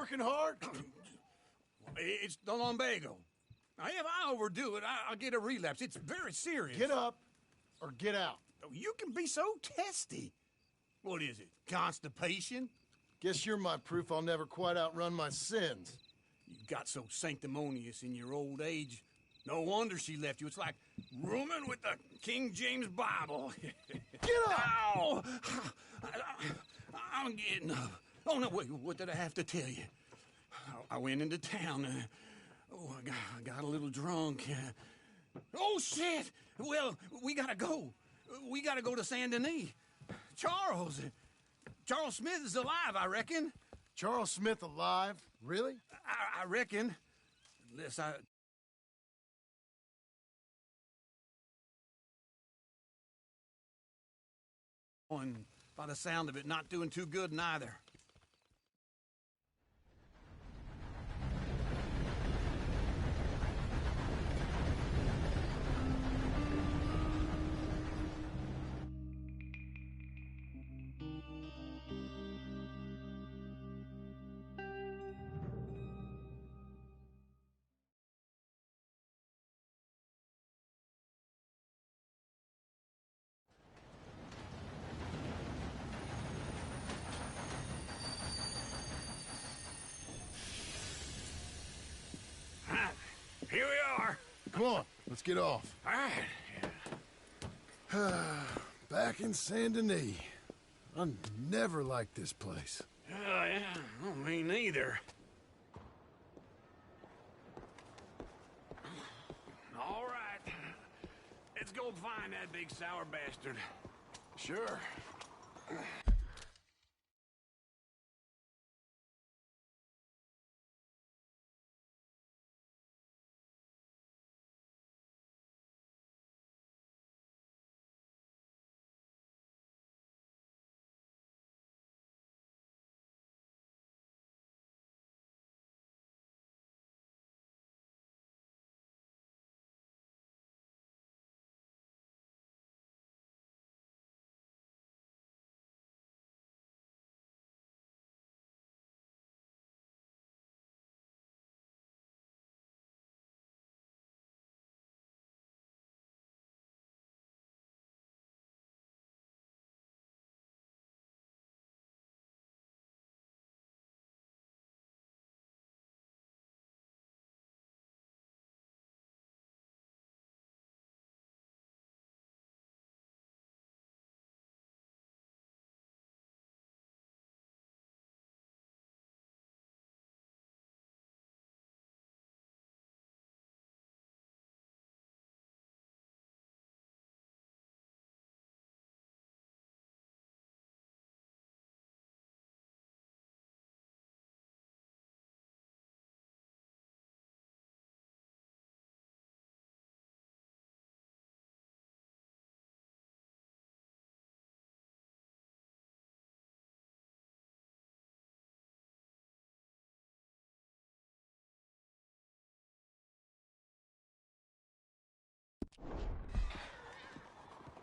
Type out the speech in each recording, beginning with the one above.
working hard? It's the Lambago. Now, if I overdo it, I'll get a relapse. It's very serious. Get up or get out. You can be so testy. What is it, constipation? Guess you're my proof I'll never quite outrun my sins. You got so sanctimonious in your old age. No wonder she left you. It's like rooming with the King James Bible. Get up! Ow! I'm getting up. Oh, no, wait, what did I have to tell you? I went into town. I got a little drunk. Oh, shit! Well, we gotta go. We gotta go to Saint Denis. Charles Smith is alive, I reckon. Charles Smith alive? Really? I reckon. Unless I... And by the sound of it, not doing too good neither. Here we are. Come on, let's get off. All right. Back in Saint Denis. I never liked this place. Yeah, well, me neither. All right. Let's go find that big sour bastard. Sure.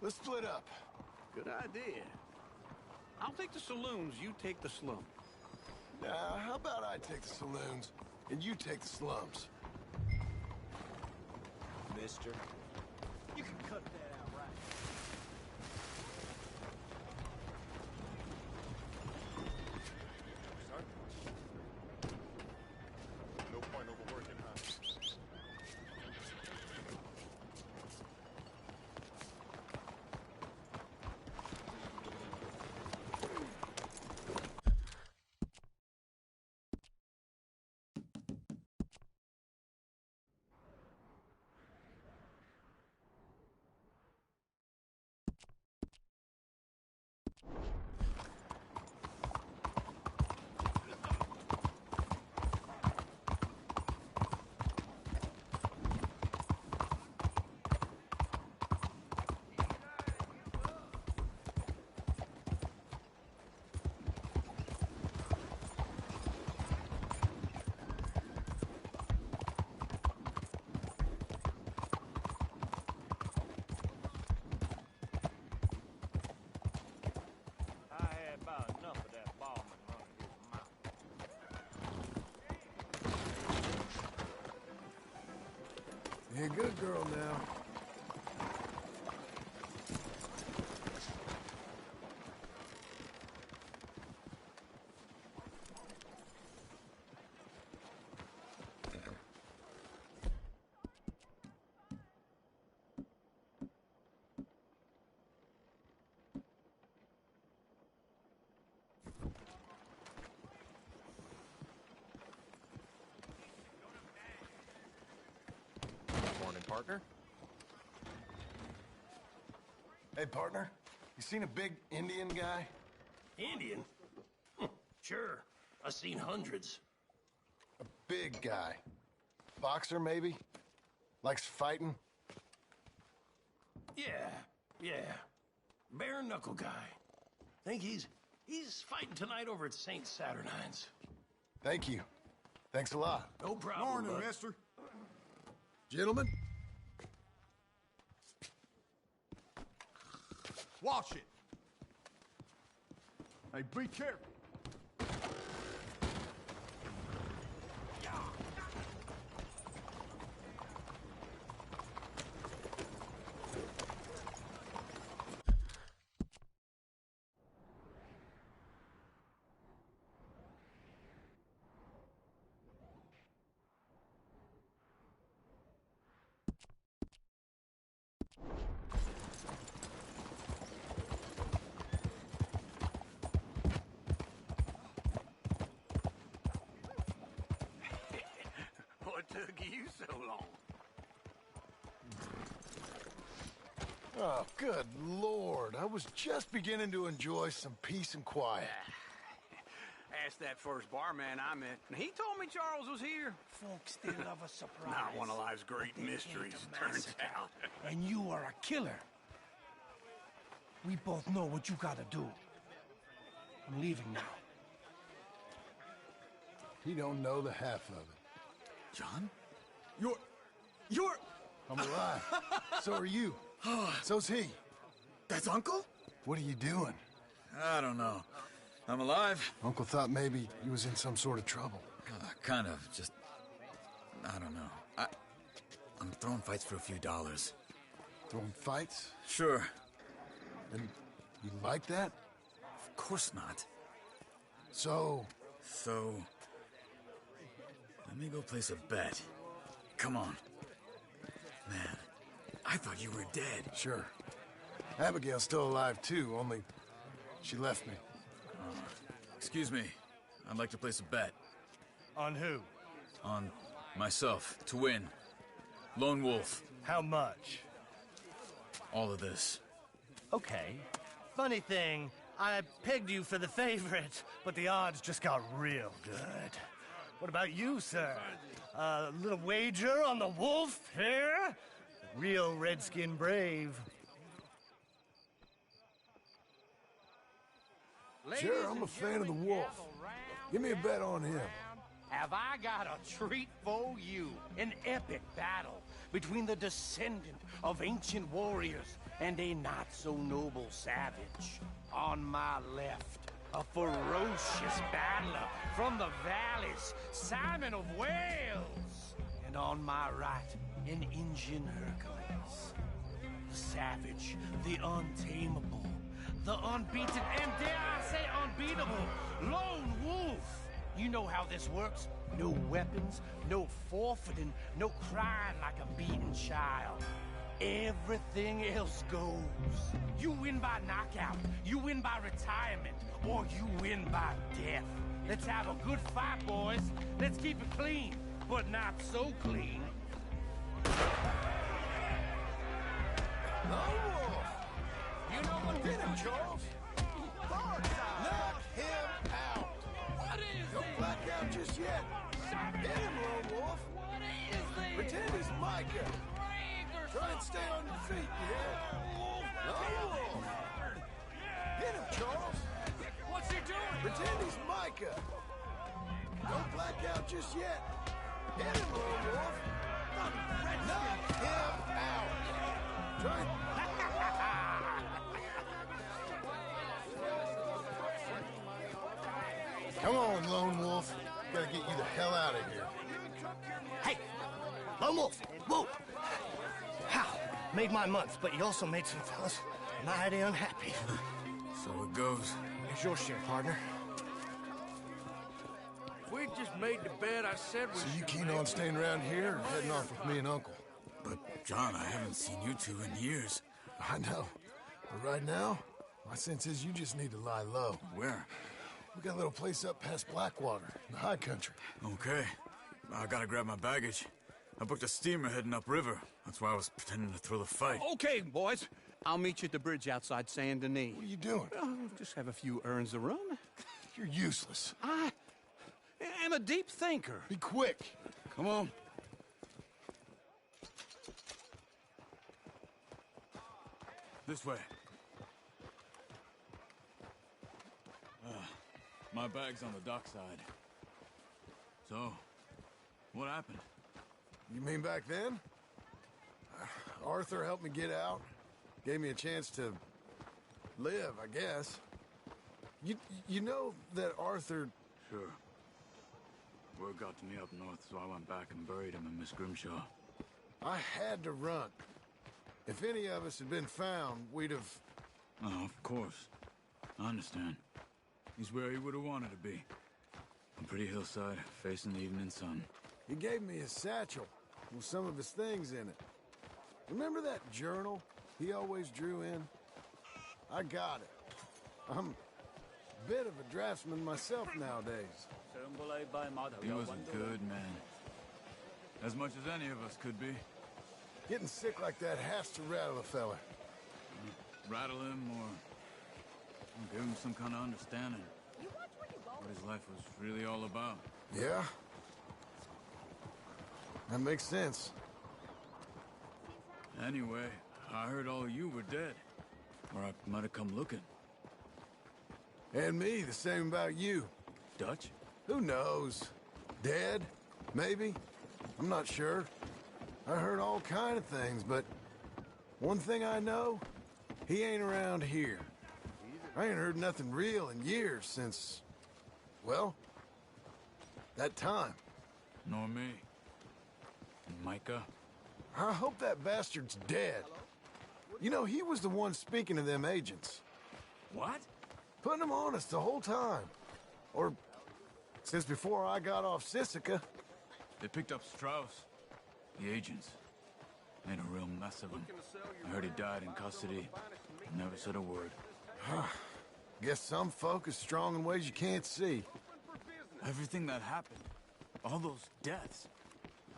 Let's split up. Good idea. I'll take the saloons, you take the slum. Now, how about I take the saloons, and you take the slums? Mister, you can cut that out right. No point overworking, huh? Be a good girl now. Morning, partner. Hey, partner. You seen a big Indian guy? Indian? Sure. I've seen hundreds. A big guy. Boxer, maybe? Likes fighting? Yeah. Bare knuckle guy. Think he's fighting tonight over at St. Saturnine's. Thank you. Thanks a lot. No problem, bud. mister. Gentlemen? Watch it. Hey, be careful. What took you so long? Oh, good Lord. I was just beginning to enjoy some peace and quiet. Asked that first barman I met, and he told me Charles was here. Folks still love a surprise. Not one of life's great mysteries, turns out. And you are a killer. We both know what you gotta do. I'm leaving now. He don't know the half of it. John? You're... I'm alive. So are you. So's he. That's Uncle? What are you doing? I don't know. I'm alive. Uncle thought maybe he was in some sort of trouble. Kind of. Just... I don't know. I'm throwing fights for a few dollars. Throwing fights? Sure. And you like that? Of course not. So... So... Let me go place a bet. Come on. Man, I thought you were dead. Sure. Abigail's still alive, too, only she left me. Excuse me. I'd like to place a bet. On who? On myself, to win. Lone Wolf. How much? All of this. Okay. Funny thing, I pegged you for the favorite, but the odds just got real good. What about you, sir? A little wager on the wolf here? Real redskin brave. Sure, I'm a fan of the wolf. Give me a bet on him. Have I got a treat for you? An epic battle between the descendant of ancient warriors and a not-so-noble savage. On my left, a ferocious battler from the valleys, Simon of Wales. And on my right, an Indian Hercules. The savage, the untamable, the unbeaten, and dare I say unbeatable, Lone Wolf. You know how this works. No weapons, no forfeiting, no crying like a beaten child. Everything else goes. You win by knockout, you win by retirement, or you win by death. Let's have a good fight, boys. Let's keep it clean, but not so clean. You know what did him, Charles? Knock him out. What is Don't black out just yet. Hit him, Lone Wolf. What is this? Pretend he's Micah. Try and stay on your feet, you hear? Lone Wolf. Hit him, Charles. What's he doing? Pretend he's Micah. Don't black out just yet. Hit him, Lone Wolf. Knock him out. Try and... Come on, Lone Wolf. Gotta get you the hell out of here. Hey, Lone Wolf, whoa! How? Made my month, but you also made some fellas mighty unhappy. So it goes. Here's your share, partner. If we just made the bed I said we So should you keen make, on staying around here or heading off with me and Uncle? But, John, I haven't seen you two in years. I know. But right now, my sense is you just need to lie low. Where? We got a little place up past Blackwater, in the high country. Okay. I gotta grab my baggage. I booked a steamer heading upriver. That's why I was pretending to throw the fight. Okay, boys. I'll meet you at the bridge outside Saint Denis. What are you doing? Just have a few errands to run. You're useless. I am a deep thinker. Be quick. Come on. This way. My bag's on the dockside. So, what happened? You mean back then? Arthur helped me get out. Gave me a chance to live, I guess. You know that Arthur... Sure. Word got to me up north, so I went back and buried him in Miss Grimshaw. I had to run. If any of us had been found, we'd have... Oh, of course. I understand. He's where he would have wanted to be. A pretty hillside, facing the evening sun. He gave me his satchel with some of his things in it. Remember that journal he always drew in? I got it. I'm a bit of a draftsman myself nowadays. He was a good man. As much as any of us could be. Getting sick like that has to rattle a fella. Rattle him or give him some kind of understanding. What his life was really all about. Yeah? That makes sense. Anyway, I heard all of you were dead. Or I might have come looking. And me, the same about you. Dutch? Who knows? Dead? Maybe? I'm not sure. I heard all kind of things, but one thing I know, he ain't around here. I ain't heard nothing real in years since, well, that time. Nor me. And Micah? I hope that bastard's dead. You know, he was the one speaking to them agents. What? Putting them on us the whole time. Or since before I got off Sisika. They picked up Strauss. The agents. Made a real mess of him. I heard he died in custody. Never said a word. Guess some folk is strong in ways you can't see. Everything that happened. All those deaths.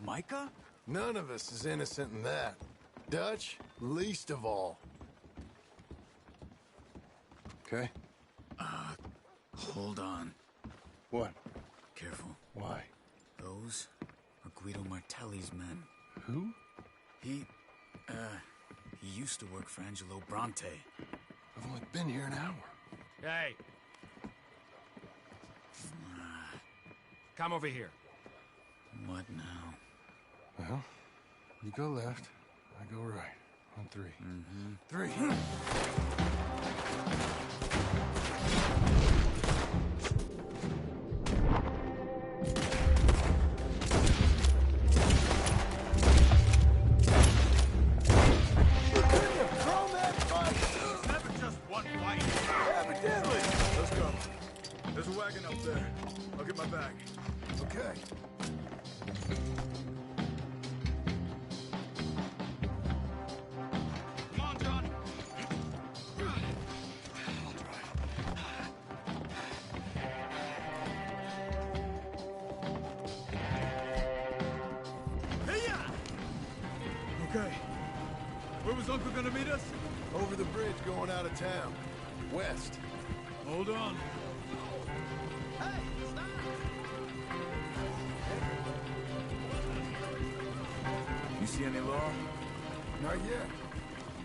Micah? None of us is innocent in that. Dutch, least of all. Okay? Hold on. What? Careful. Why? Those are Guido Martelli's men. Who? He used to work for Angelo Bronte. I've only been here an hour. Hey. Come over here. What now? Well, you go left, I go right. On three. Three. There's a wagon up there. I'll get my bag. Okay. Come on, John. Okay. Where was Uncle gonna meet us? Over the bridge going out of town. West. Hold on. You see any law? Not yet.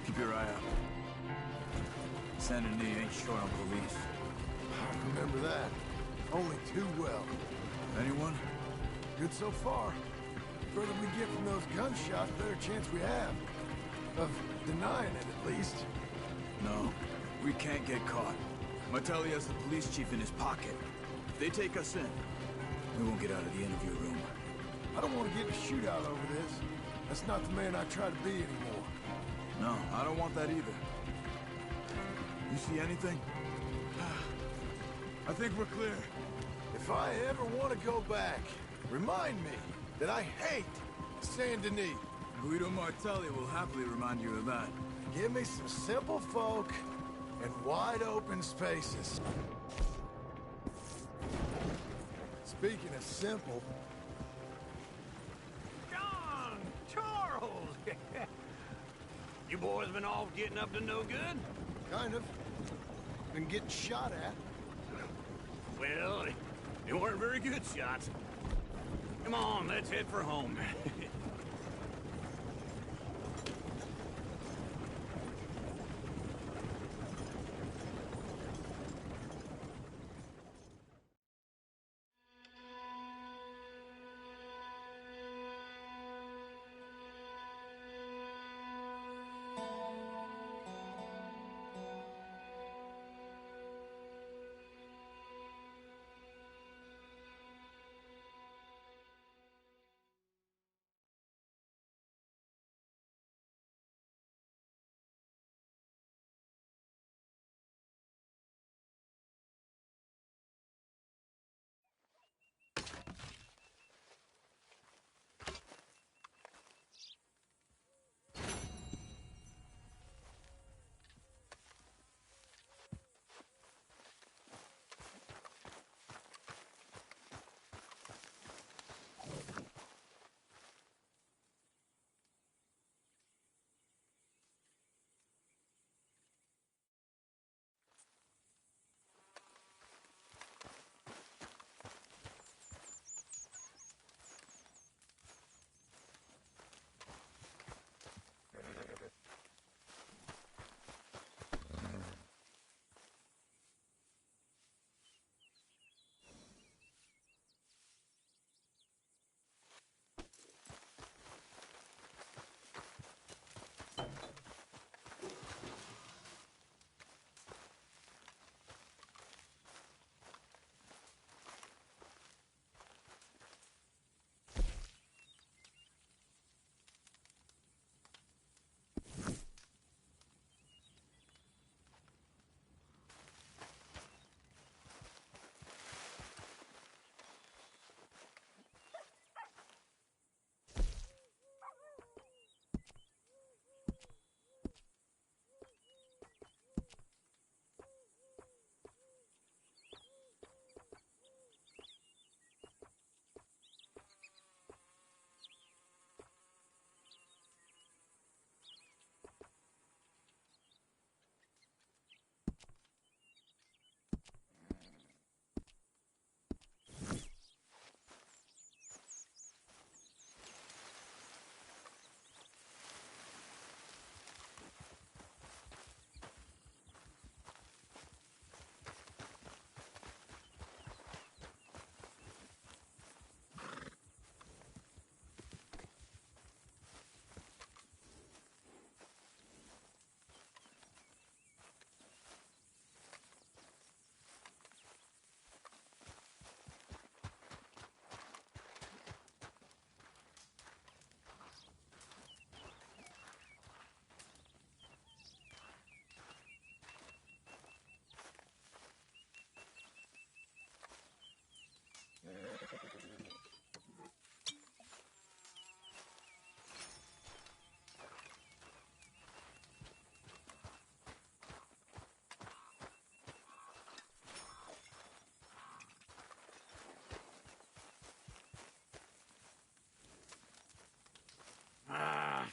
Keep your eye out. Saint Denis ain't short on police. I remember that. Only too well. Anyone? Good so far. Further we get from those gunshots, better chance we have. Of denying it, at least. No. We can't get caught. Martelli has the police chief in his pocket. If they take us in, we won't get out of the interview room. I don't want to get in a shootout over this. That's not the man I try to be anymore. No, I don't want that either. You see anything? I think we're clear. If I ever want to go back, remind me that I hate Saint Denis. Guido Martelli will happily remind you of that. Give me some simple folk and wide open spaces. Speaking of simple... John! Charles! You boys been off getting up to no good? Kind of. Been getting shot at. Well, they weren't very good shots. Come on, let's head for home.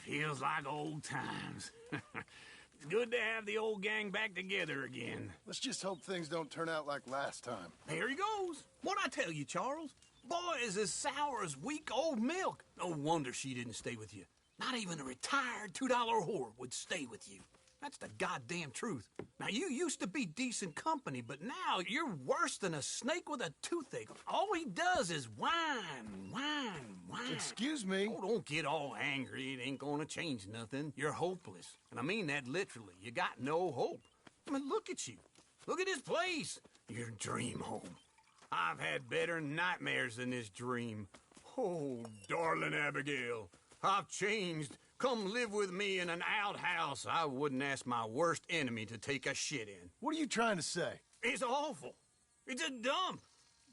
Feels like old times. It's good to have the old gang back together again. Let's just hope things don't turn out like last time. There he goes. What'd I tell you, Charles? Boy is as sour as week-old milk. No wonder she didn't stay with you. Not even a retired $2 whore would stay with you. That's the goddamn truth. Now, you used to be decent company, but now you're worse than a snake with a toothache. All he does is whine, whine, whine. Excuse me? Oh, don't get all angry. It ain't gonna change nothing. You're hopeless. And I mean that literally. You got no hope. I mean, look at you. Look at this place. Your dream home. I've had better nightmares than this dream. Oh, darling Abigail, I've changed. Come live with me in an outhouse I wouldn't ask my worst enemy to take a shit in. What are you trying to say? It's awful. It's a dump.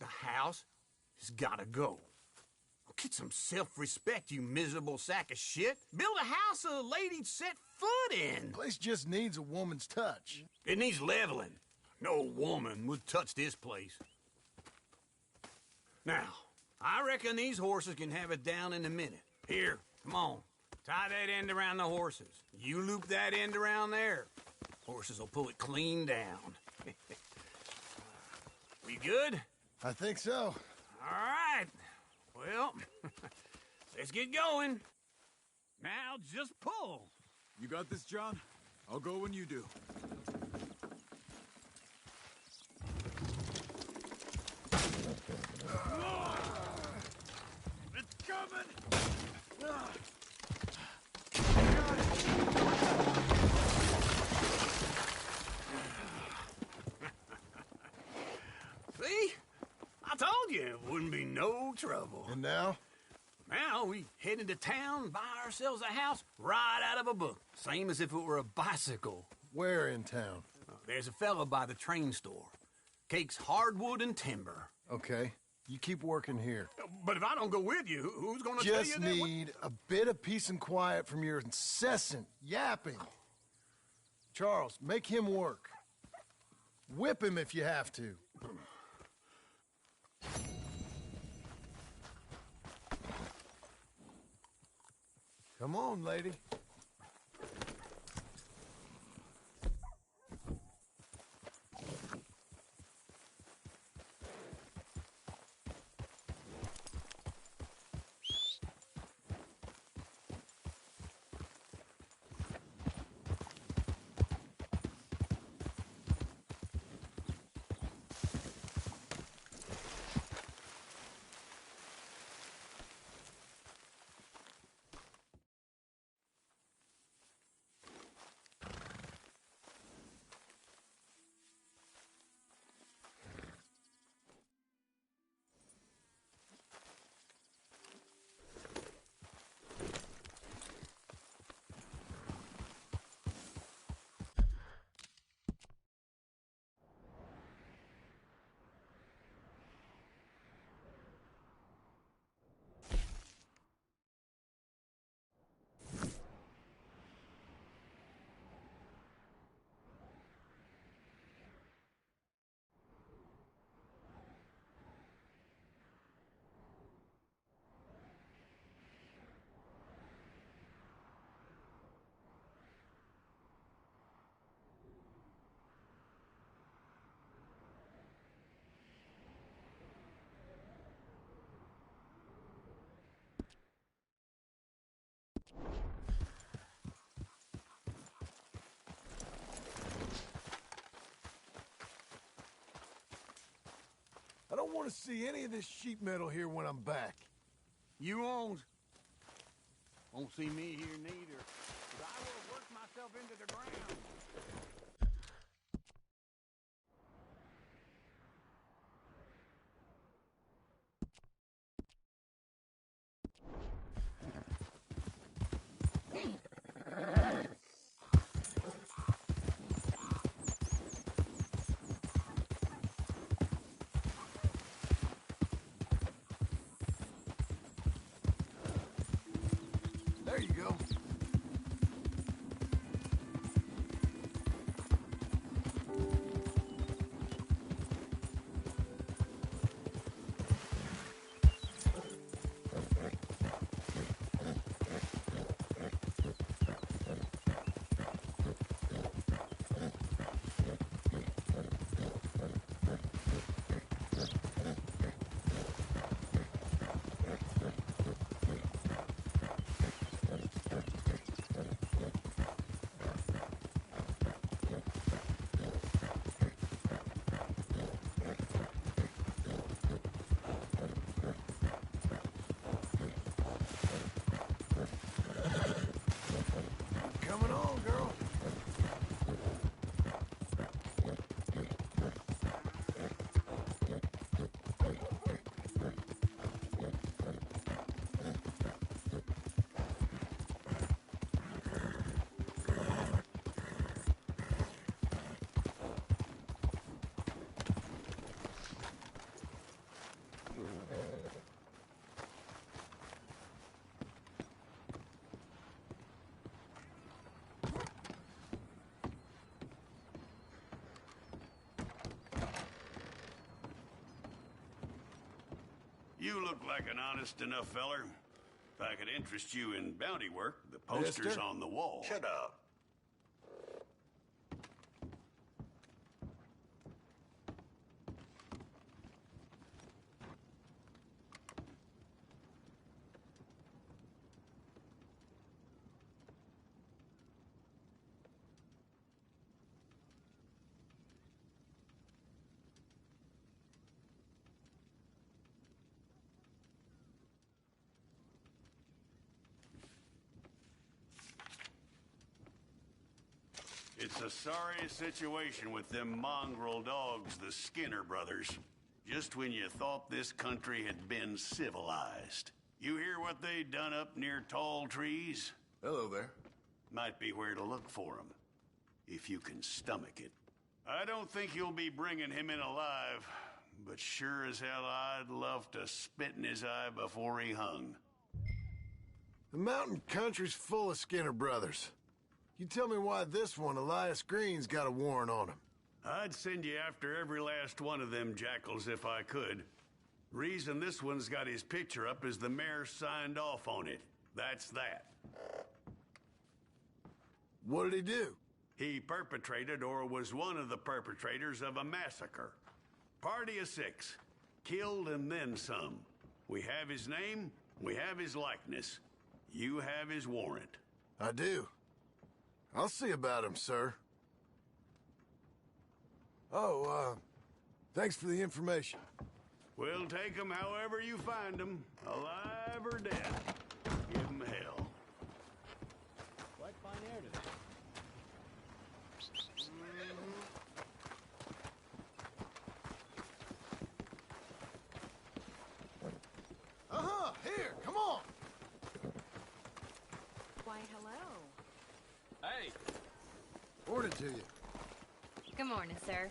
The house has gotta go. Get some self-respect, you miserable sack of shit. Build a house a lady'd set foot in. Place just needs a woman's touch. It needs leveling. No woman would touch this place. Now, I reckon these horses can have it down in a minute. Here, come on. Tie that end around the horses. You loop that end around there. Horses will pull it clean down. We good? I think so. All right. Well, let's get going. Now just pull. You got this, John? I'll go when you do. It's coming! See? I told you it wouldn't be no trouble. And now? Now we head into town, buy ourselves a house right out of a book. Same as if it were a bicycle. Where in town? There's a fella by the train store. Cakes hardwood and timber. Okay. You keep working here. But if I don't go with you, who's gonna tell you Just that? need a bit of peace and quiet from your incessant yapping. Charles, make him work. Whip him if you have to. Come on, lady. I don't want to see any of this sheet metal here when I'm back. You won't. Won't see me here neither. But I will work myself into the ground. There you go. You look like an honest enough feller. If I could interest you in bounty work, the poster's Mister? on the wall. Shut up. It's a sorry situation with them mongrel dogs, the Skinner brothers. Just when you thought this country had been civilized. You hear what they done up near tall trees? Hello there. Might be where to look for 'em, if you can stomach it. I don't think you'll be bringing him in alive, but sure as hell I'd love to spit in his eye before he hung. The mountain country's full of Skinner brothers. You tell me why this one, Elias Green's got a warrant on him. I'd send you after every last one of them jackals if I could. Reason this one's got his picture up is the mayor signed off on it. That's that. What did he do? He perpetrated or was one of the perpetrators of a massacre. Party of 6. Killed and then some. We have his name, we have his likeness. You have his warrant. I do. I'll see about him, sir. Oh, thanks for the information. We'll take 'em however you find 'em, alive or dead. Give 'em hell. Quite fine air today. Here, come on! Why, hello. Hey! Ordered to you. Good morning, sir.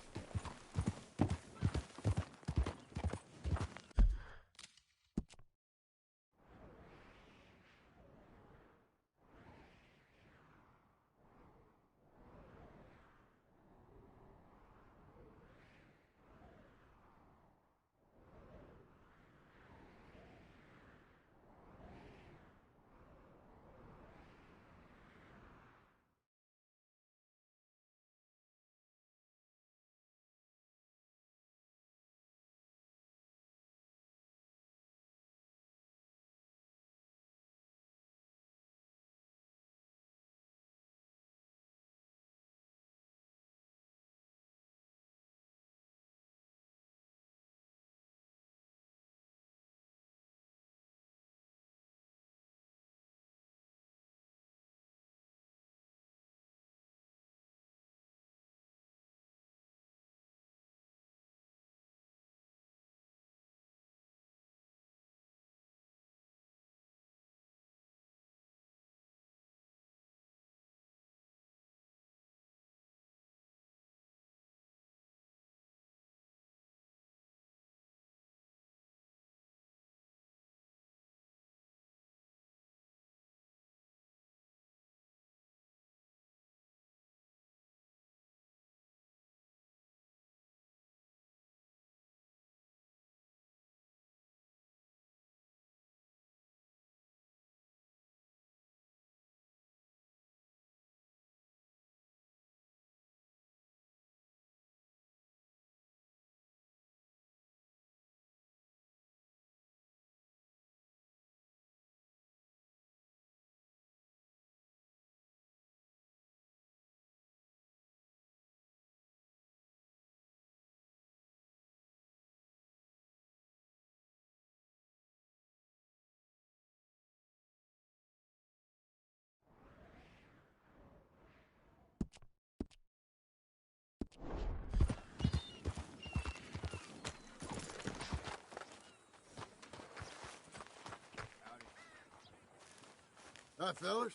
Hi, fellas.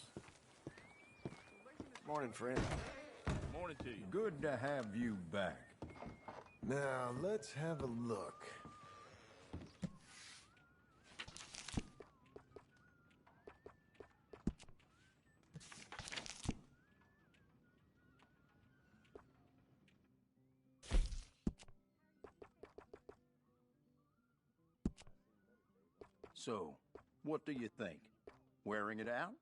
Morning, friend. Morning to you. Good to have you back. Now, let's have a look. So, what do you think? Wearing it out?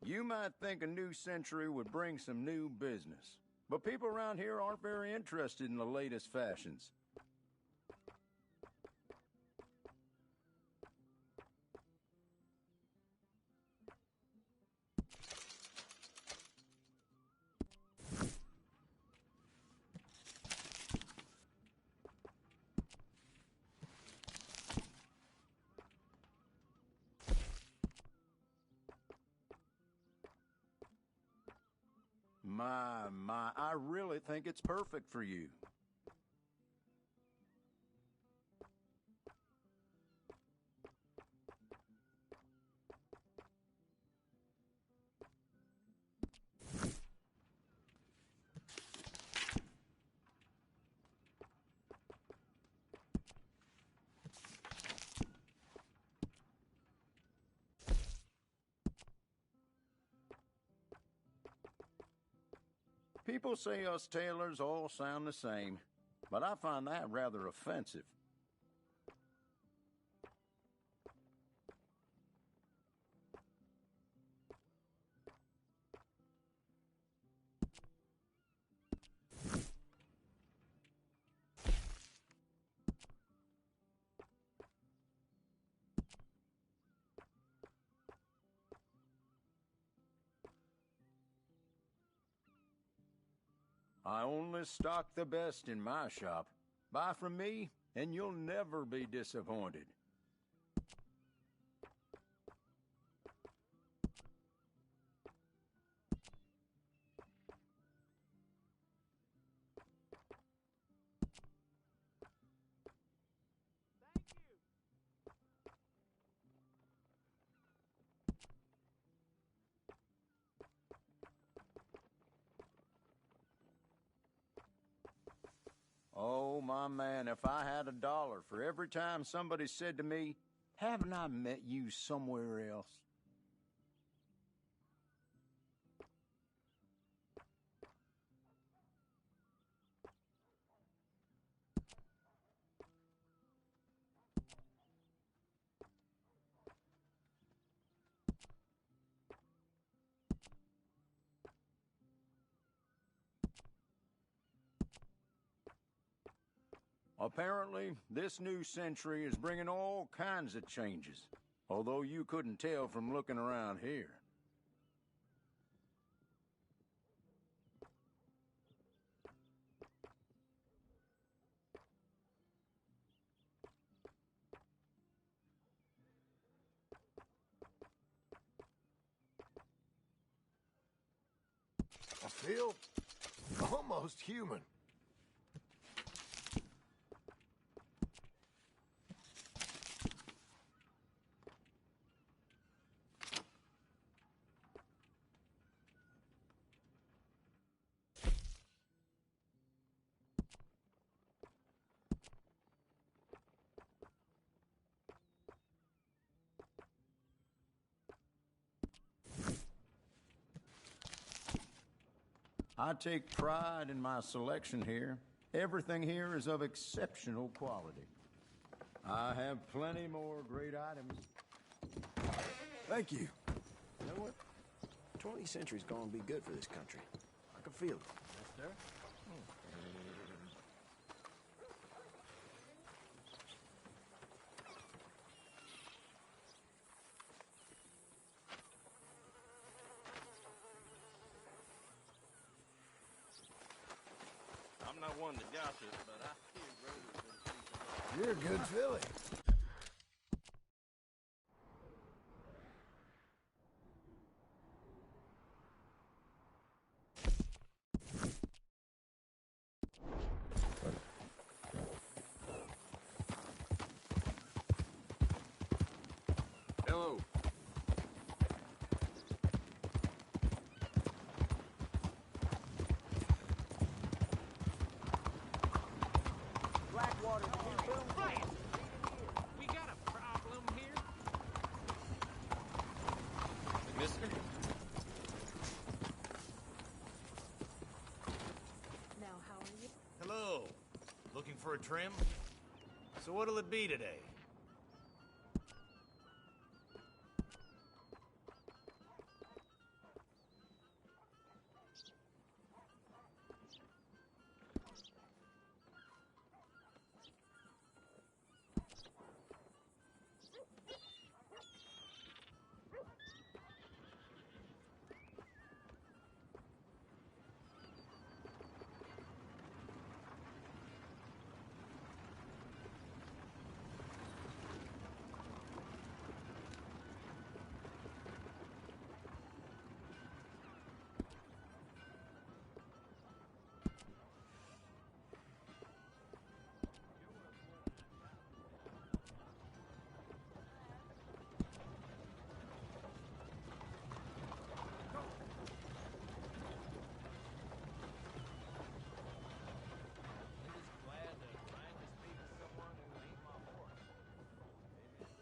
You might think a new century would bring some new business, but people around here aren't very interested in the latest fashions. My, I really think it's perfect for you. People say us tailors all sound the same, but I find that rather offensive. I only stock the best in my shop. Buy from me, and you'll never be disappointed. Oh, my man, if I had $1 for every time somebody said to me, "Haven't I met you somewhere else?" Apparently, this new century is bringing all kinds of changes, although you couldn't tell from looking around here. I feel almost human. I take pride in my selection here. Everything here is of exceptional quality. I have plenty more great items. Thank you. You know what? 20th century's gonna be good for this country. I can feel it. Yes, sir. I'm not one to gossip, but I hear Rose. You're a good filly. Hello. Right! We got a problem here? Mister? Now, how are you? Hello. Looking for a trim? So what'll it be today?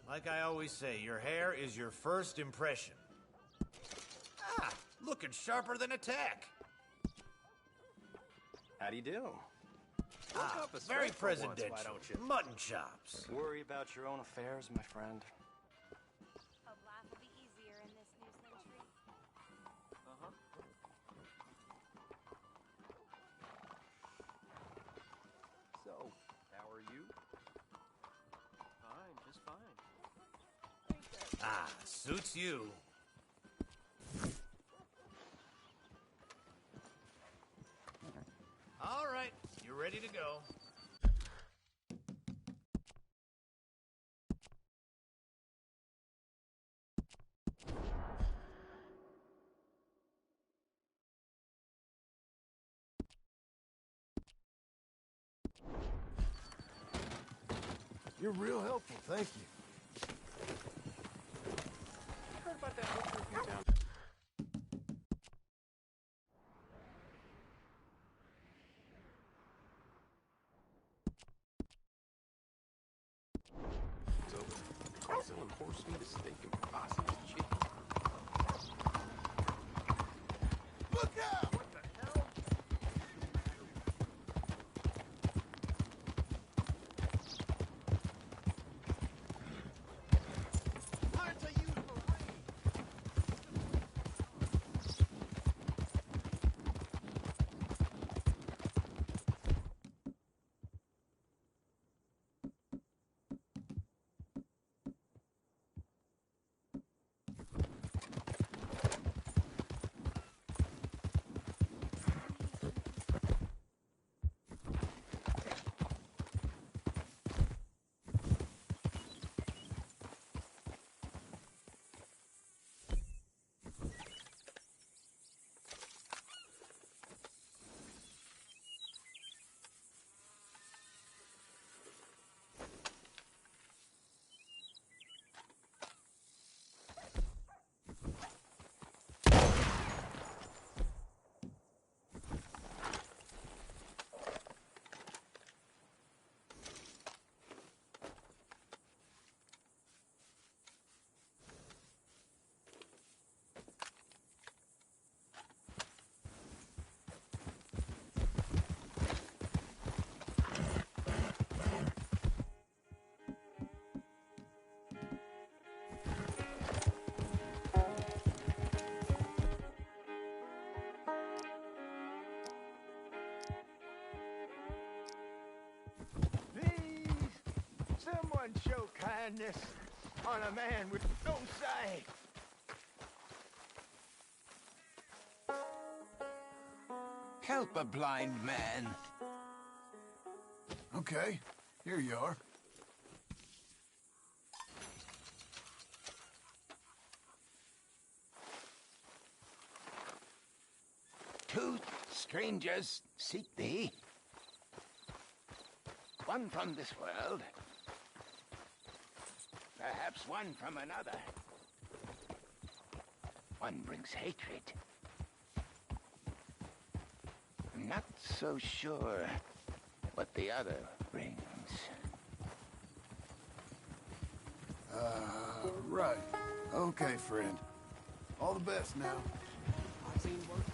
Like I always say, your hair is your first impression. Ah, looking sharper than a tack. How do you do? Ah, very presidential. Why don't you? Mutton chops. Worry about your own affairs, my friend. Hope life will be easier in this new century. So, how are you? Fine, just fine. Ah, suits you. All right, you're ready to go. You're real helpful, thank you. Heard about that butcher a few times. It's over. Selling horse meat, a steak, and sausage, chicken. Look out! What the hell? Hard to use for rain. Someone show kindness on a man with no sight. Help a blind man. Okay, here you are. Two strangers seek thee. One from this world. Perhaps one from another. One brings hatred. I'm not so sure what the other brings. Right. Okay, friend. All the best now. I've seen worse.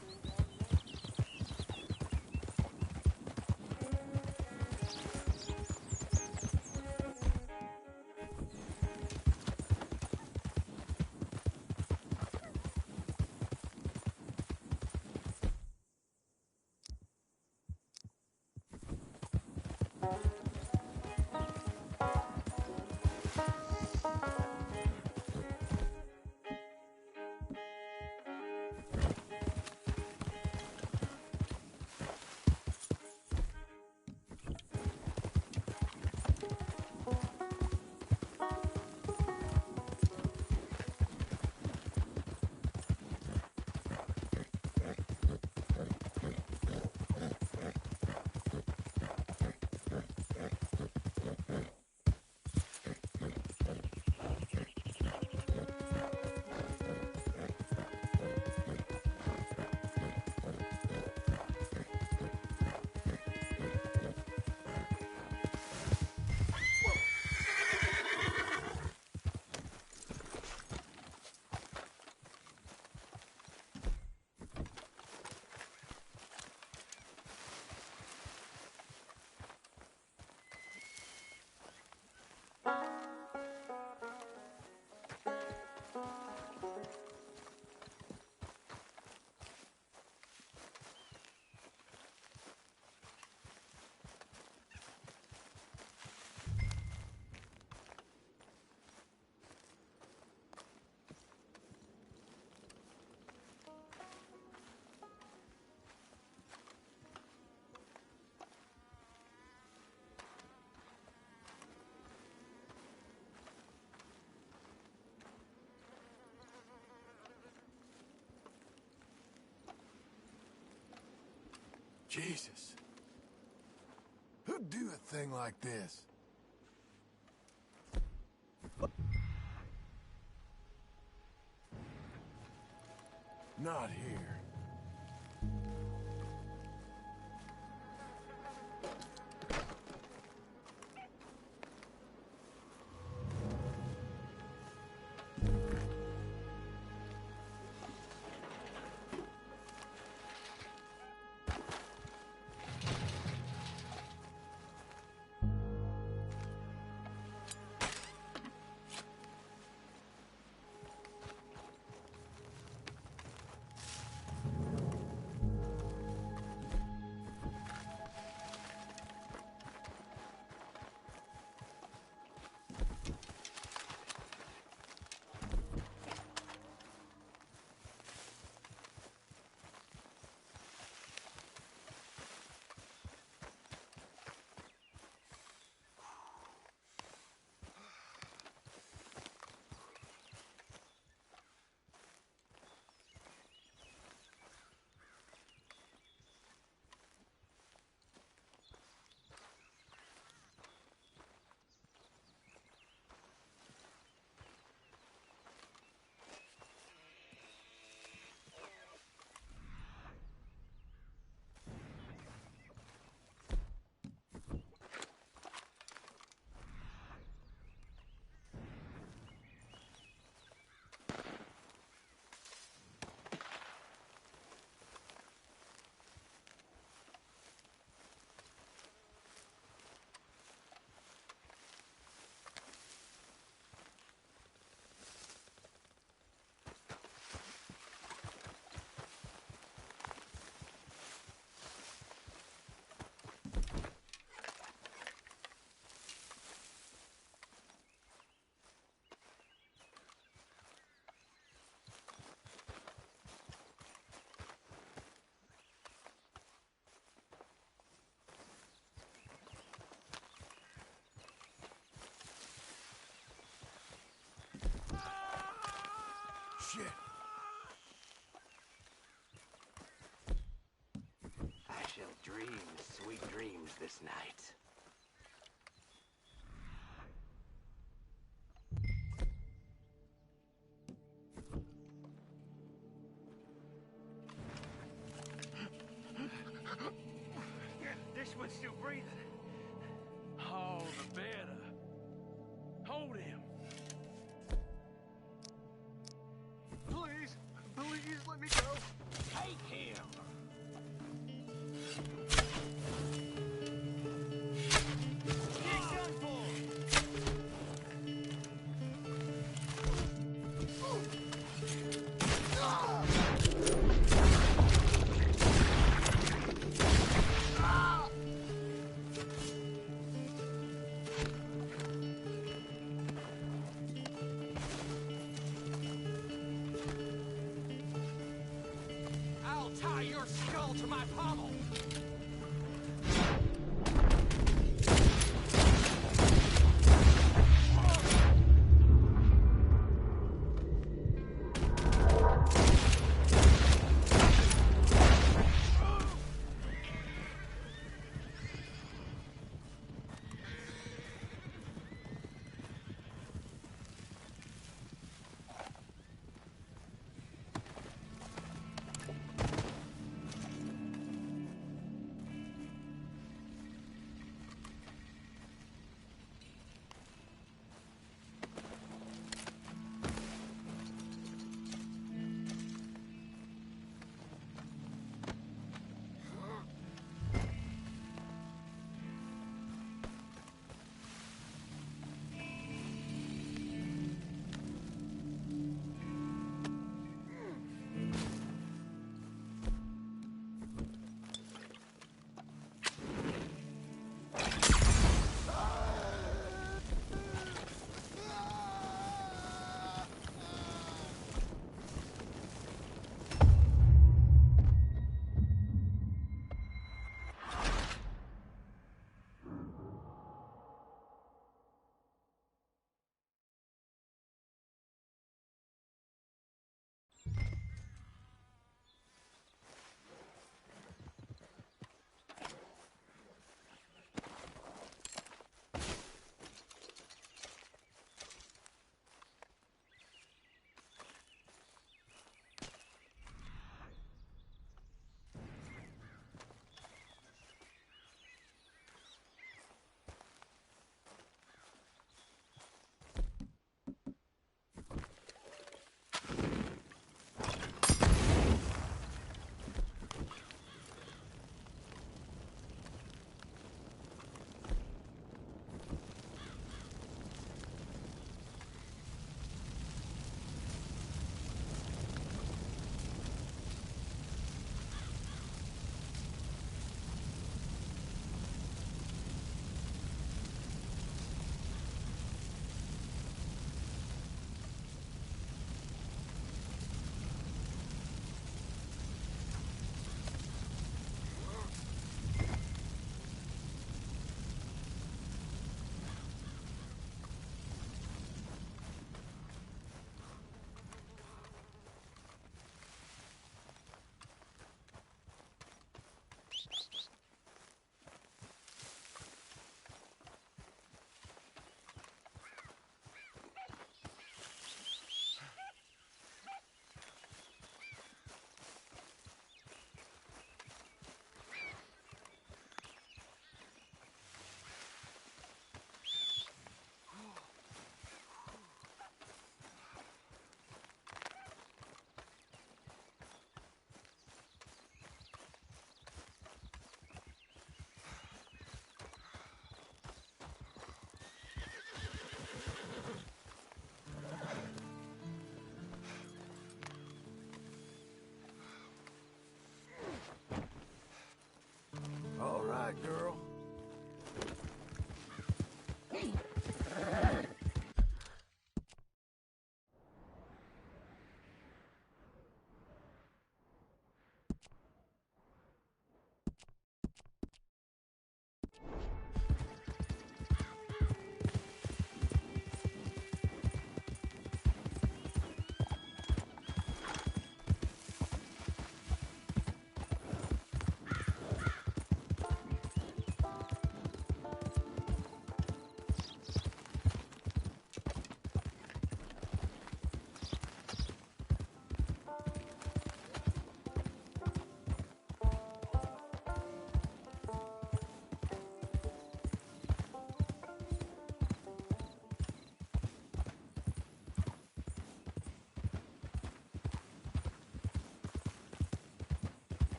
Jesus. Who'd do a thing like this? Not here. Shit. I shall dream sweet dreams this night. This one's still breathing. All the better. Hold him. your skull to my pommel!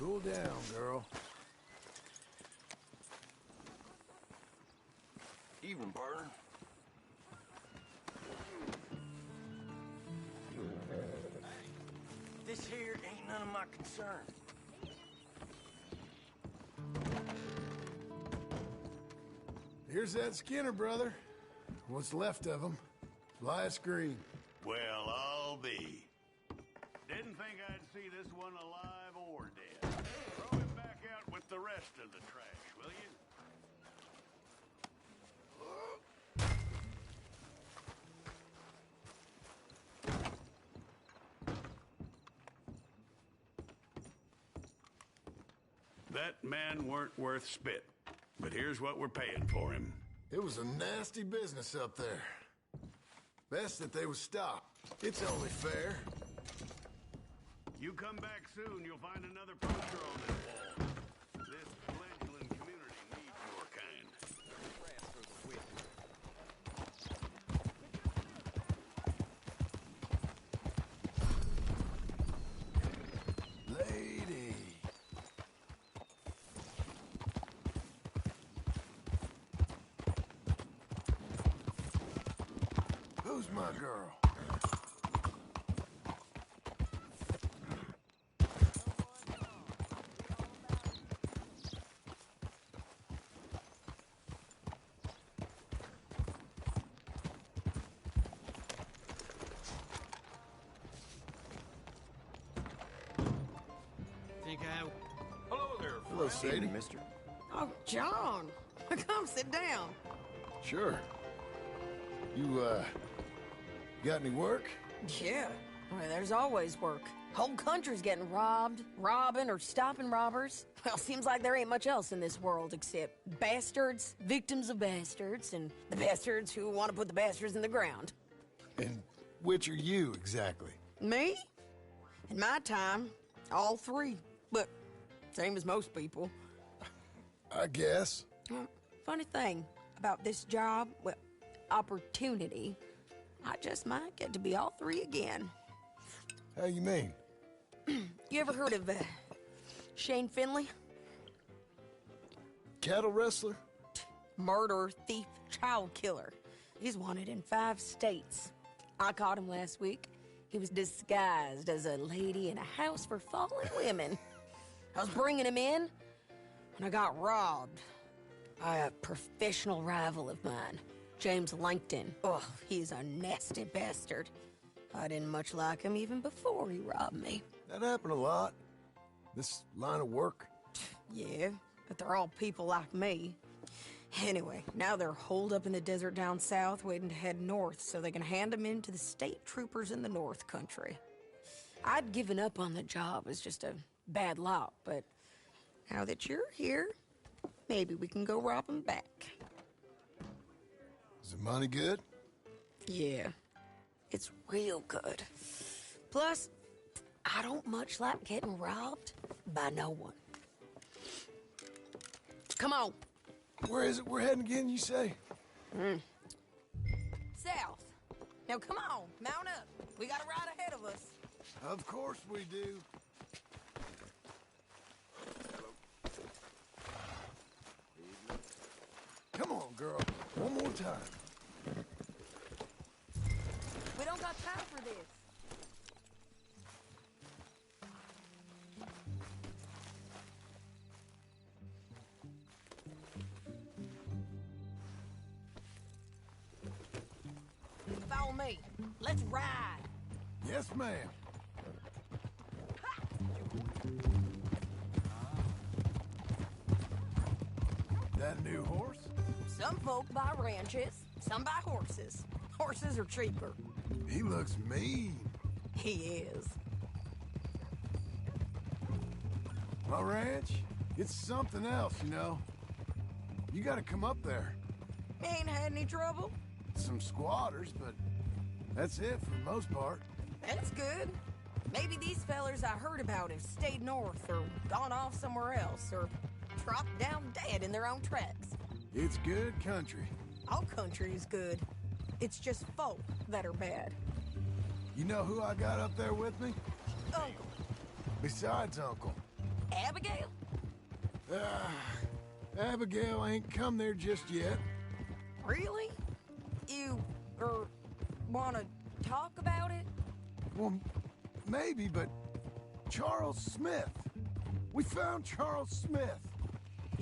Cool down, girl. Evening, partner. This here ain't none of my concern. Here's that Skinner, brother. What's left of him. Last green. Well, I'll be. Didn't think I'd see this one alive or dead. Throw him back out with the rest of the trash, will you? That man weren't worth spit. But here's what we're paying for him. It was a nasty business up there. Best that they was stopped. It's only fair. You come back soon, you'll find another poster on this wall. This fledgling community needs your kind. Lady. Who's my girl? Hello there, Hello, Sadie. Mister. Oh, John. Come sit down. Sure. You, got any work? Yeah. Well, there's always work. Whole country's getting robbed, robbing, or stopping robbers. Well, seems like there ain't much else in this world except bastards, victims of bastards, and the bastards who want to put the bastards in the ground. And which are you, exactly? Me? In my time, all three. But same as most people. I guess. Well, funny thing about this job, well, opportunity, I just might get to be all three again. How you mean? You ever heard of Shane Finley? Cattle wrestler? Murderer, thief, child killer. He's wanted in 5 states. I caught him last week. He was disguised as a lady in a house for fallen women. I was bringing him in, and I got robbed by a professional rival of mine, James Langton. Oh, he's a nasty bastard. I didn't much like him even before he robbed me. That happened a lot. This line of work. Yeah, but they're all people like me. Anyway, now they're holed up in the desert down south, waiting to head north so they can hand them in to the state troopers in the north country. I'd given up on the job as just a bad lot, but now that you're here, maybe we can go rob them back. Is the money good? Yeah, it's real good. Plus, I don't much like getting robbed by no one. Come on. Where is it we're heading again, you say? South. Now come on, mount up. We got a ride ahead of us. Of course we do. Come on, girl. One more time. We don't got time for this. Follow me. Let's ride. Yes, ma'am. That a new horse? Some folk buy ranches, some buy horses. Horses are cheaper. He looks mean. He is. My ranch, it's something else, you know. You gotta come up there. Ain't had any trouble? Some squatters, but that's it for the most part. That's good. Maybe these fellers I heard about have stayed north or gone off somewhere else or dropped down dead in their own tracks. It's good country. All country is good. It's just folk that are bad. You know who I got up there with me? Uncle. Besides Uncle. Abigail. Abigail ain't come there just yet. Really? You, wanna talk about it? Well, maybe, but Charles Smith. We found Charles Smith.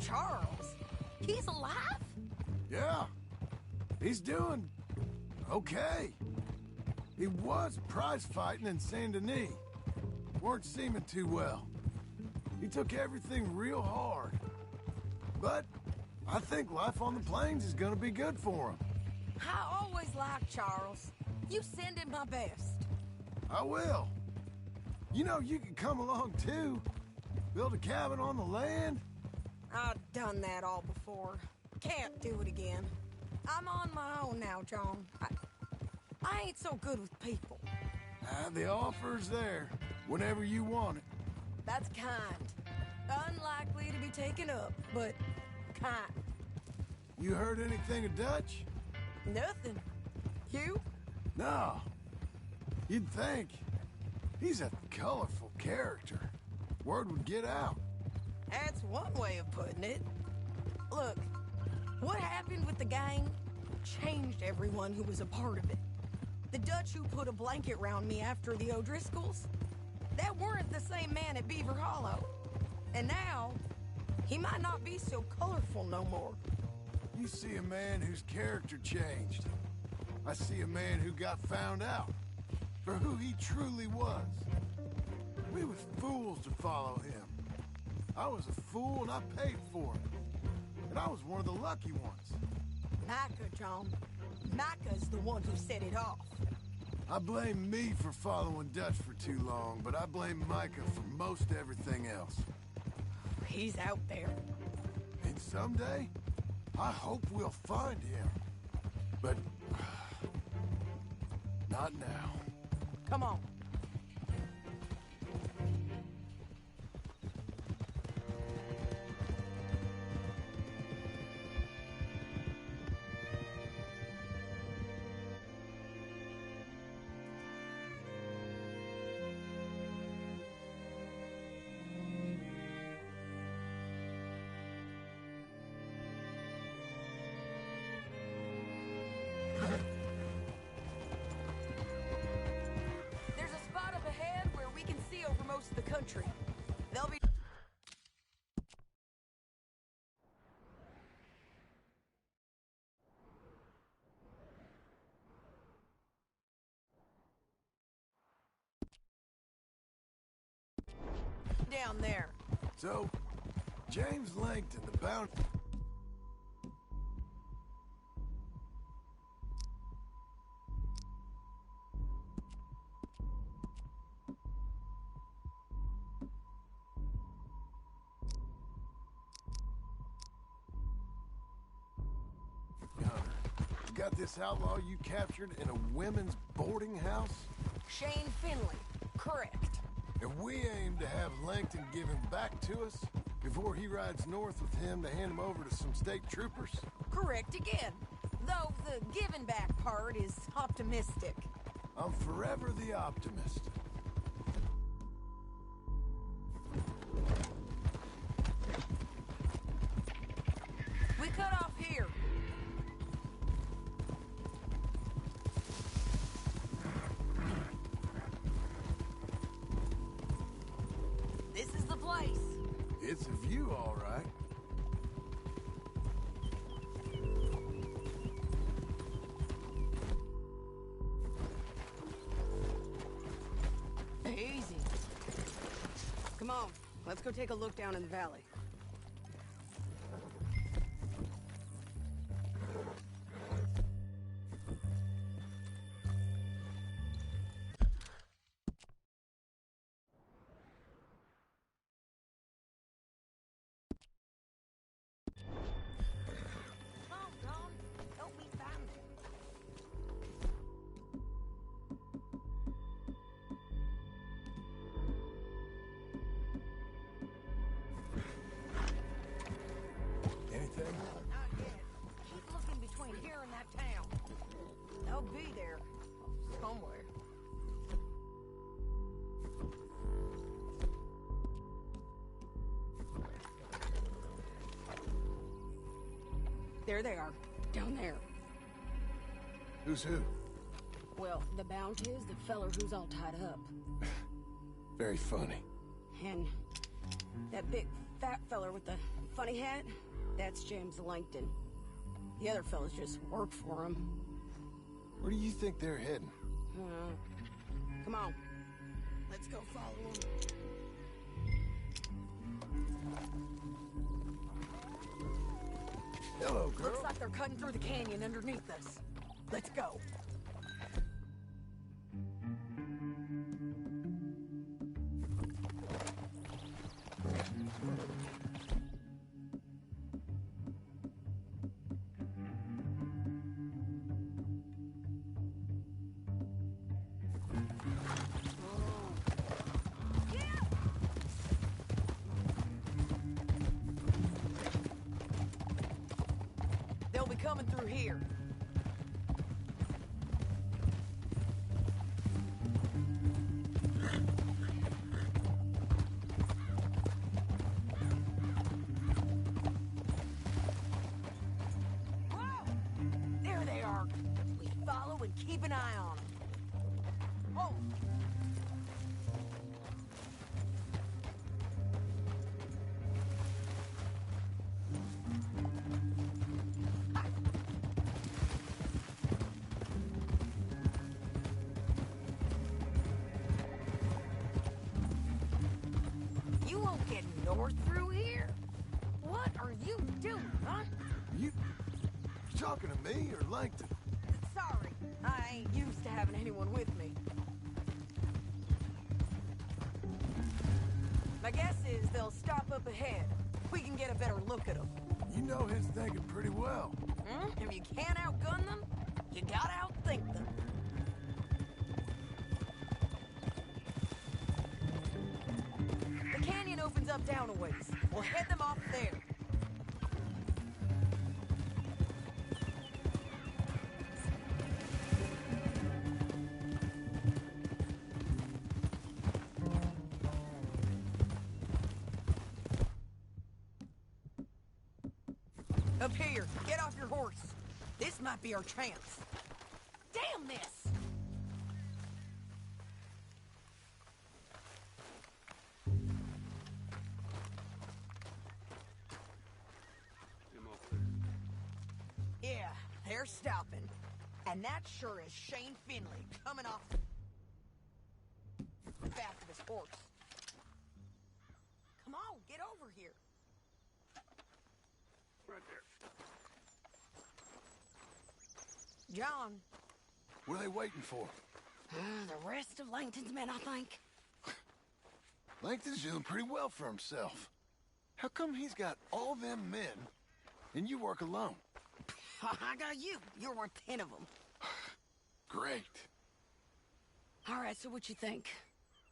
Charles? He's alive? Yeah. He's doing okay. He was prize fighting in Saint Denis. Weren't seeming too well. He took everything real hard. But I think life on the plains is gonna be good for him. I always liked Charles. You send him my best. I will. You know, you can come along too. Build a cabin on the land. I've done that all before. Can't do it again. I'm on my own now, John. I ain't so good with people. The offer's there whenever you want it. That's kind. Unlikely to be taken up, but kind. You heard anything of Dutch? Nothing. You? No. You'd think. He's a colorful character. Word would get out. That's one way of putting it. Look, what happened with the gang changed everyone who was a part of it. The Dutch who put a blanket round me after the O'Driscolls, that weren't the same man at Beaver Hollow. And now, he might not be so colorful no more. You see a man whose character changed. I see a man who got found out for who he truly was. We was fools to follow him. I was a fool and I paid for it. And I was one of the lucky ones. Micah, John. Micah's the one who set it off. I blame me for following Dutch for too long, but I blame Micah for most everything else. He's out there. And someday, I hope we'll find him. But not now. Come on. There's a spot up ahead where we can see over most of the country. They'll be... down there. So, James Langton, the bounty... got this outlaw you captured in a women's boarding house? Shane Finley. Correct. And we aim to have Langton give him back to us before he rides north with him to hand him over to some state troopers? Correct again. Though the giving back part is optimistic. I'm forever the optimist. We cut off here. This is the place. It's a view, all right. Easy. Come on, let's go take a look down in the valley. There they are, down there. Who's who? Well, the bounty is the feller who's all tied up. Very funny. And that big fat feller with the funny hat, that's James Langton. The other fellas just work for him. Where do you think they're heading? Come on. Let's go follow them. Hello, girl. Looks like they're cutting through the canyon underneath us. Let's go. They'll be coming through here. Whoa! There they are. We follow and keep an eye on them. Oh! You won't get north through here? What are you doing, huh? You talking to me or Langton? Sorry, I ain't used to having anyone with me. My guess is they'll stop up ahead. We can get a better look at them. You know his thinking pretty well. If you can't outgun them, you gotta outthink them. The canyon opens up down a ways. We'll head them off there. Up here, get off your horse. This might be our chance. Damn this! Yeah, they're stopping. And that sure is Shane Finley coming off the back of his horse. Come on, get over here. Right there. John. What are they waiting for? The rest of Langton's men, I think. Langton's doing pretty well for himself. How come he's got all them men and you work alone? I got you. You're worth 10 of them. Great. All right, so what you think?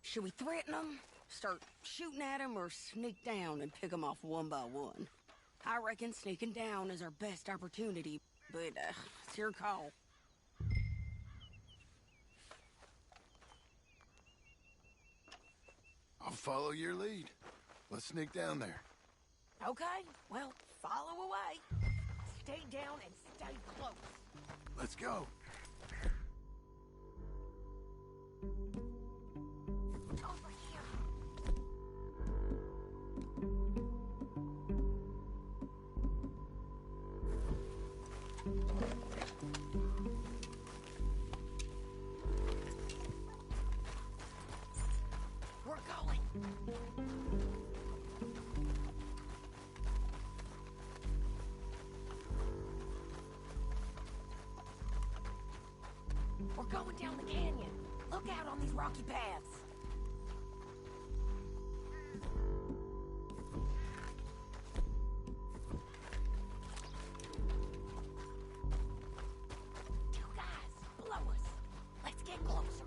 Should we threaten them, start shooting at them, or sneak down and pick them off one by one? I reckon sneaking down is our best opportunity, but it's your call. I'll follow your lead. Let's sneak down there. Okay, well, follow away. Stay down and stay close. Let's go. Over here. We're going. We're going down the canyon. Look out on these rocky paths. Two guys, below us. Let's get closer.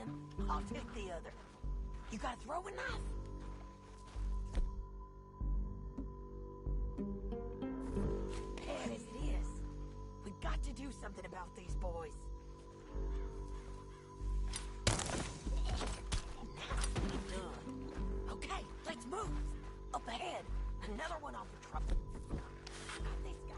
one. I'll take the other. You got a throwing knife? Bad as it is, we got to do something about these boys. Done. Okay, let's move. Up ahead, another one off the truck. Not this guy.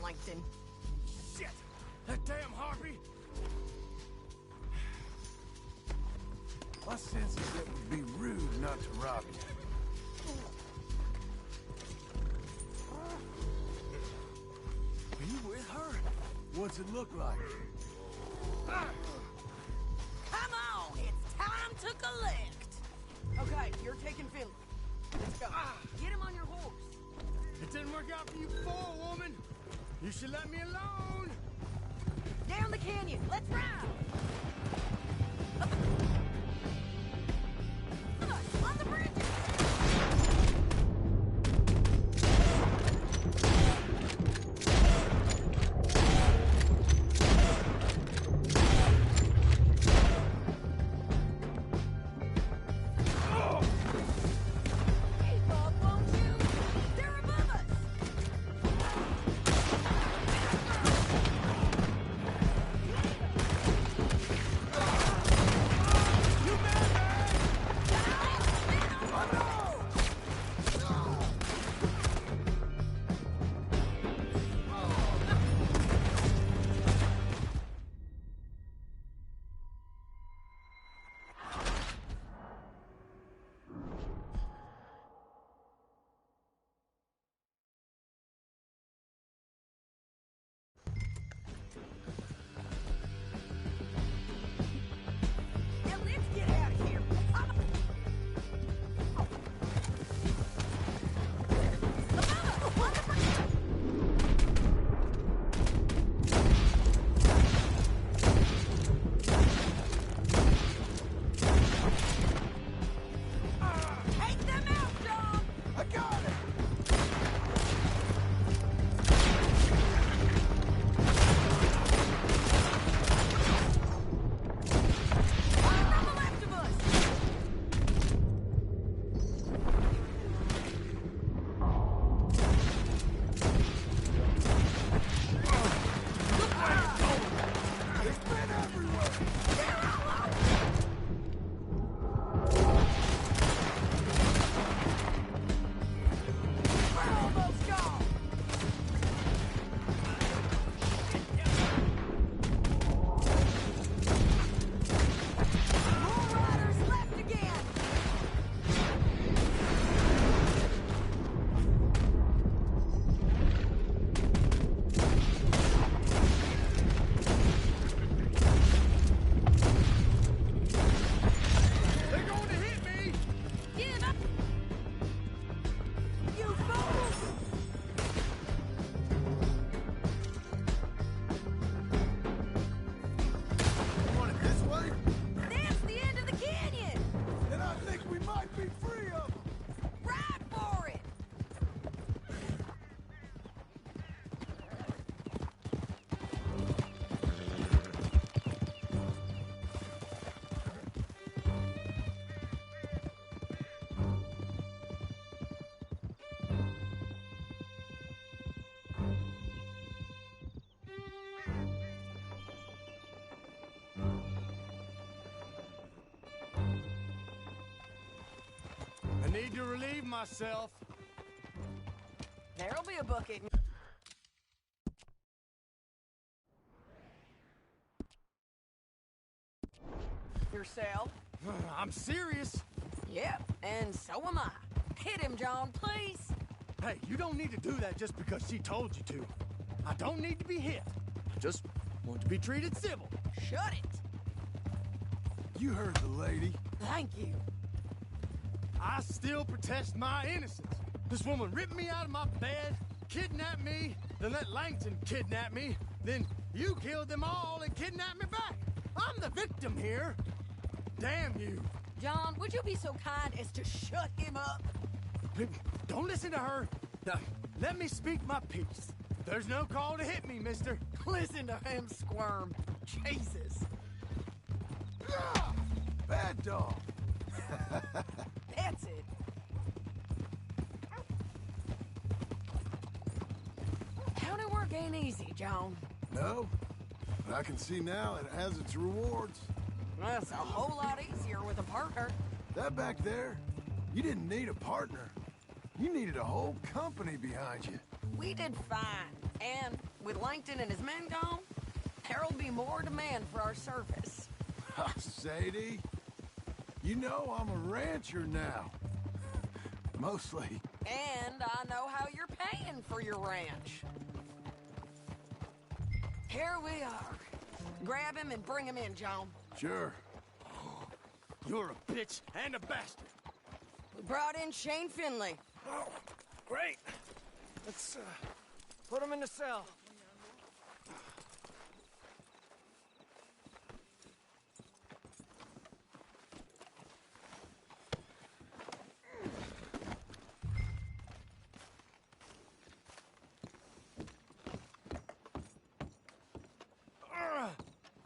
Plankton. Shit! That damn harpy! My sense is it would be rude not to rob you. Are you with her? What's it look like? Come on, it's time to collect. Okay, you're taking Philly. Let's go. Get him on your horse. It didn't work out for you before, woman. You should let me alone. Down the canyon. Let's ride. On the bridge. I need to relieve myself. There'll be a bucket. Yourself? I'm serious. Yep, and so am I. Hit him, John, please. Hey, you don't need to do that just because she told you to. I don't need to be hit. I just want to be treated civil. Shut it. You heard the lady. Thank you. I still protest my innocence. This woman ripped me out of my bed, kidnapped me, then let Langton kidnap me, then you killed them all and kidnapped me back. I'm the victim here. Damn you. John, would you be so kind as to shut him up? Don't listen to her. Now, let me speak my piece. There's no call to hit me, mister. Listen to him squirm. Jesus. Bad dog. That's it. County work ain't easy, John. No, but I can see now it has its rewards. That's a whole lot easier with a partner. That back there, you didn't need a partner. You needed a whole company behind you. We did fine. And with Langton and his men gone, there'll be more demand for our service. Sadie, you know I'm a rancher now. Mostly. And I know how you're paying for your ranch. Here we are. Grab him and bring him in, John. Sure. You're a bitch and a bastard. We brought in Shane Finley. Oh, great. Let's, put him in the cell.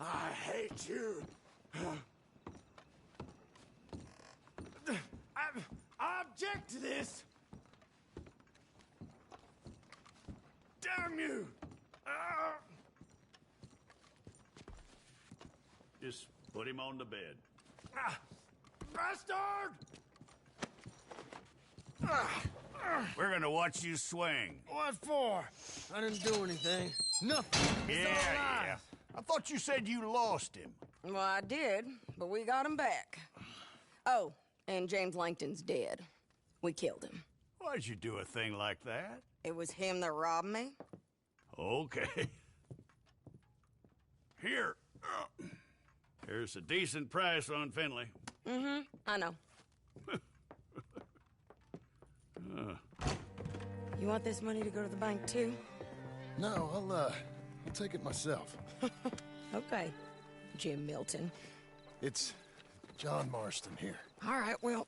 I hate you. I object to this. Damn you. Just put him on the bed. Bastard! We're gonna watch you swing. What for? I didn't do anything. Nothing. It's all lies. I thought you said you lost him. Well, I did, but we got him back. Oh, and James Langton's dead. We killed him. Why'd you do a thing like that? It was him that robbed me. Okay. Here. Here's a decent price on Finley. Mm-hmm, I know. You want this money to go to the bank, too? No, I'll take it myself. Okay, Jim Milton. It's John Marston here. All right, well,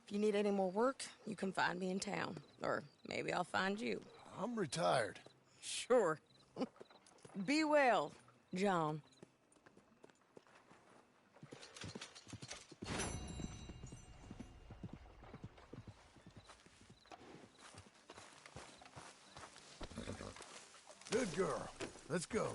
if you need any more work, you can find me in town. Or maybe I'll find you. I'm retired. Sure. Be well, John. Good girl. Let's go.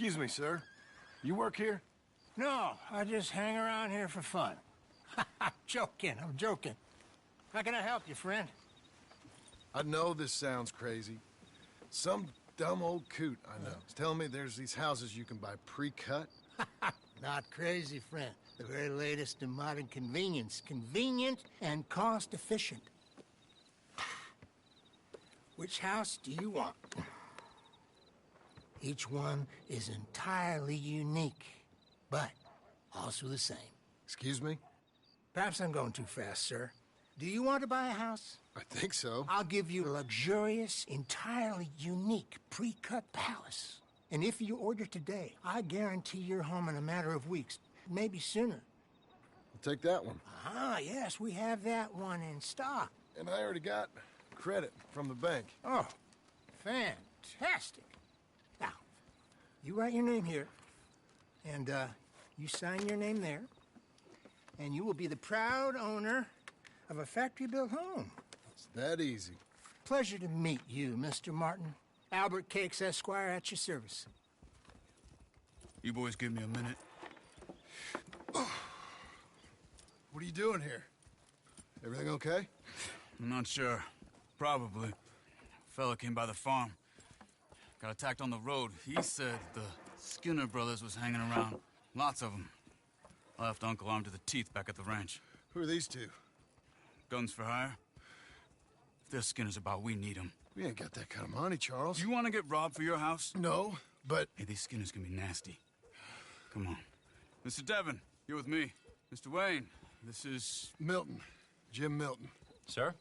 Excuse me, sir. You work here? No, I just hang around here for fun. I'm joking. How can I help you, friend? I know this sounds crazy. Some dumb old coot I know is telling me there's these houses you can buy pre-cut. Not crazy, friend. The very latest in modern convenience. Convenient and cost-efficient. Which house do you want? Each one is entirely unique, but also the same. Excuse me? Perhaps I'm going too fast, sir. Do you want to buy a house? I think so. I'll give you a luxurious, entirely unique pre-cut palace. And if you order today, I guarantee you're home in a matter of weeks, maybe sooner. I'll take that one. Ah, yes, we have that one in stock. And I already got credit from the bank. Oh, fantastic. Now, you write your name here, and you sign your name there, and you will be the proud owner of a factory-built home. It's that easy. Pleasure to meet you, Mr. Martin. Albert Cakes, Esquire, at your service. You boys give me a minute. What are you doing here? Everything okay? I'm not sure. Probably. A fella came by the farm. Got attacked on the road. He said the Skinner brothers was hanging around. Lots of them. I left Uncle armed to the teeth back at the ranch. Who are these two? Guns for hire. If they're Skinner's about, we need them. We ain't got that kind of money, Charles. You want to get robbed for your house? No, but... Hey, these Skinners can be nasty. Come on. Mr. Devon, you're with me. Mr. Wayne, this is... Milton. Jim Milton. Sir,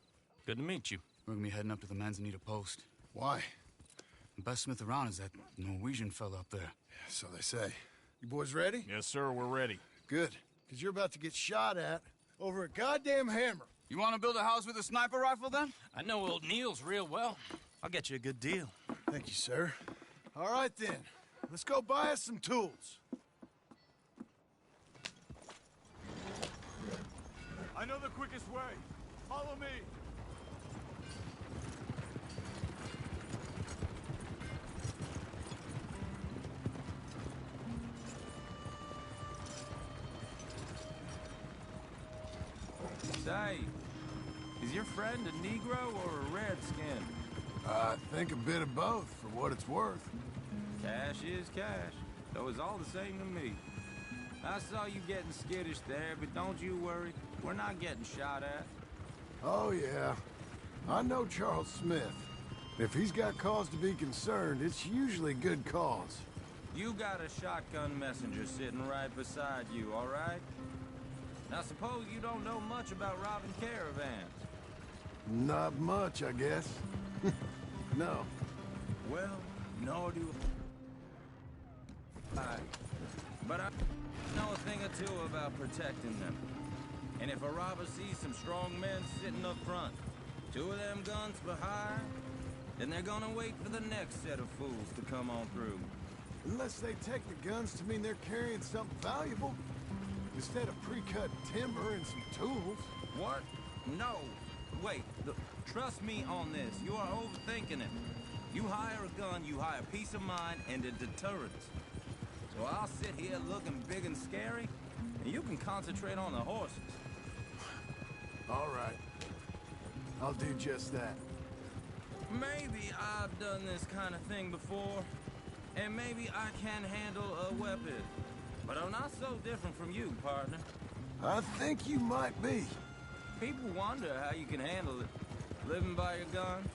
good to meet you. We're gonna be heading up to the Manzanita post. Why? The best smith around is that Norwegian fella up there. So they say. You boys ready? Yes, sir, we're ready. Good, because you're about to get shot at over a goddamn hammer. You want to build a house with a sniper rifle, then? I know old Neil's real well. I'll get you a good deal. Thank you, sir. All right, then. Let's go buy us some tools. I know the quickest way. Follow me. Say, is your friend a Negro or a Redskin? I think a bit of both, for what it's worth. Cash is cash, though it's all the same to me. I saw you getting skittish there, but don't you worry. We're not getting shot at. Oh, yeah. I know Charles Smith. If he's got cause to be concerned, it's usually good cause. You got a shotgun messenger sitting right beside you, all right? Now, suppose you don't know much about robbing caravans. Not much, I guess. No. Well, nor do I. But I know a thing or two about protecting them. And if a robber sees some strong men sitting up front, 2 of them guns for hire, then they're gonna wait for the next set of fools to come on through. Unless they take the guns to mean they're carrying something valuable. Instead of pre-cut timber and some tools. What? No. Wait, look, trust me on this. You are overthinking it. You hire a gun, you hire peace of mind and a deterrent. So I'll sit here looking big and scary, and you can concentrate on the horses. All right. I'll do just that. Maybe I've done this kind of thing before, and maybe I can handle a weapon. But I'm not so different from you, partner. I think you might be. People wonder how you can handle it, living by your gun.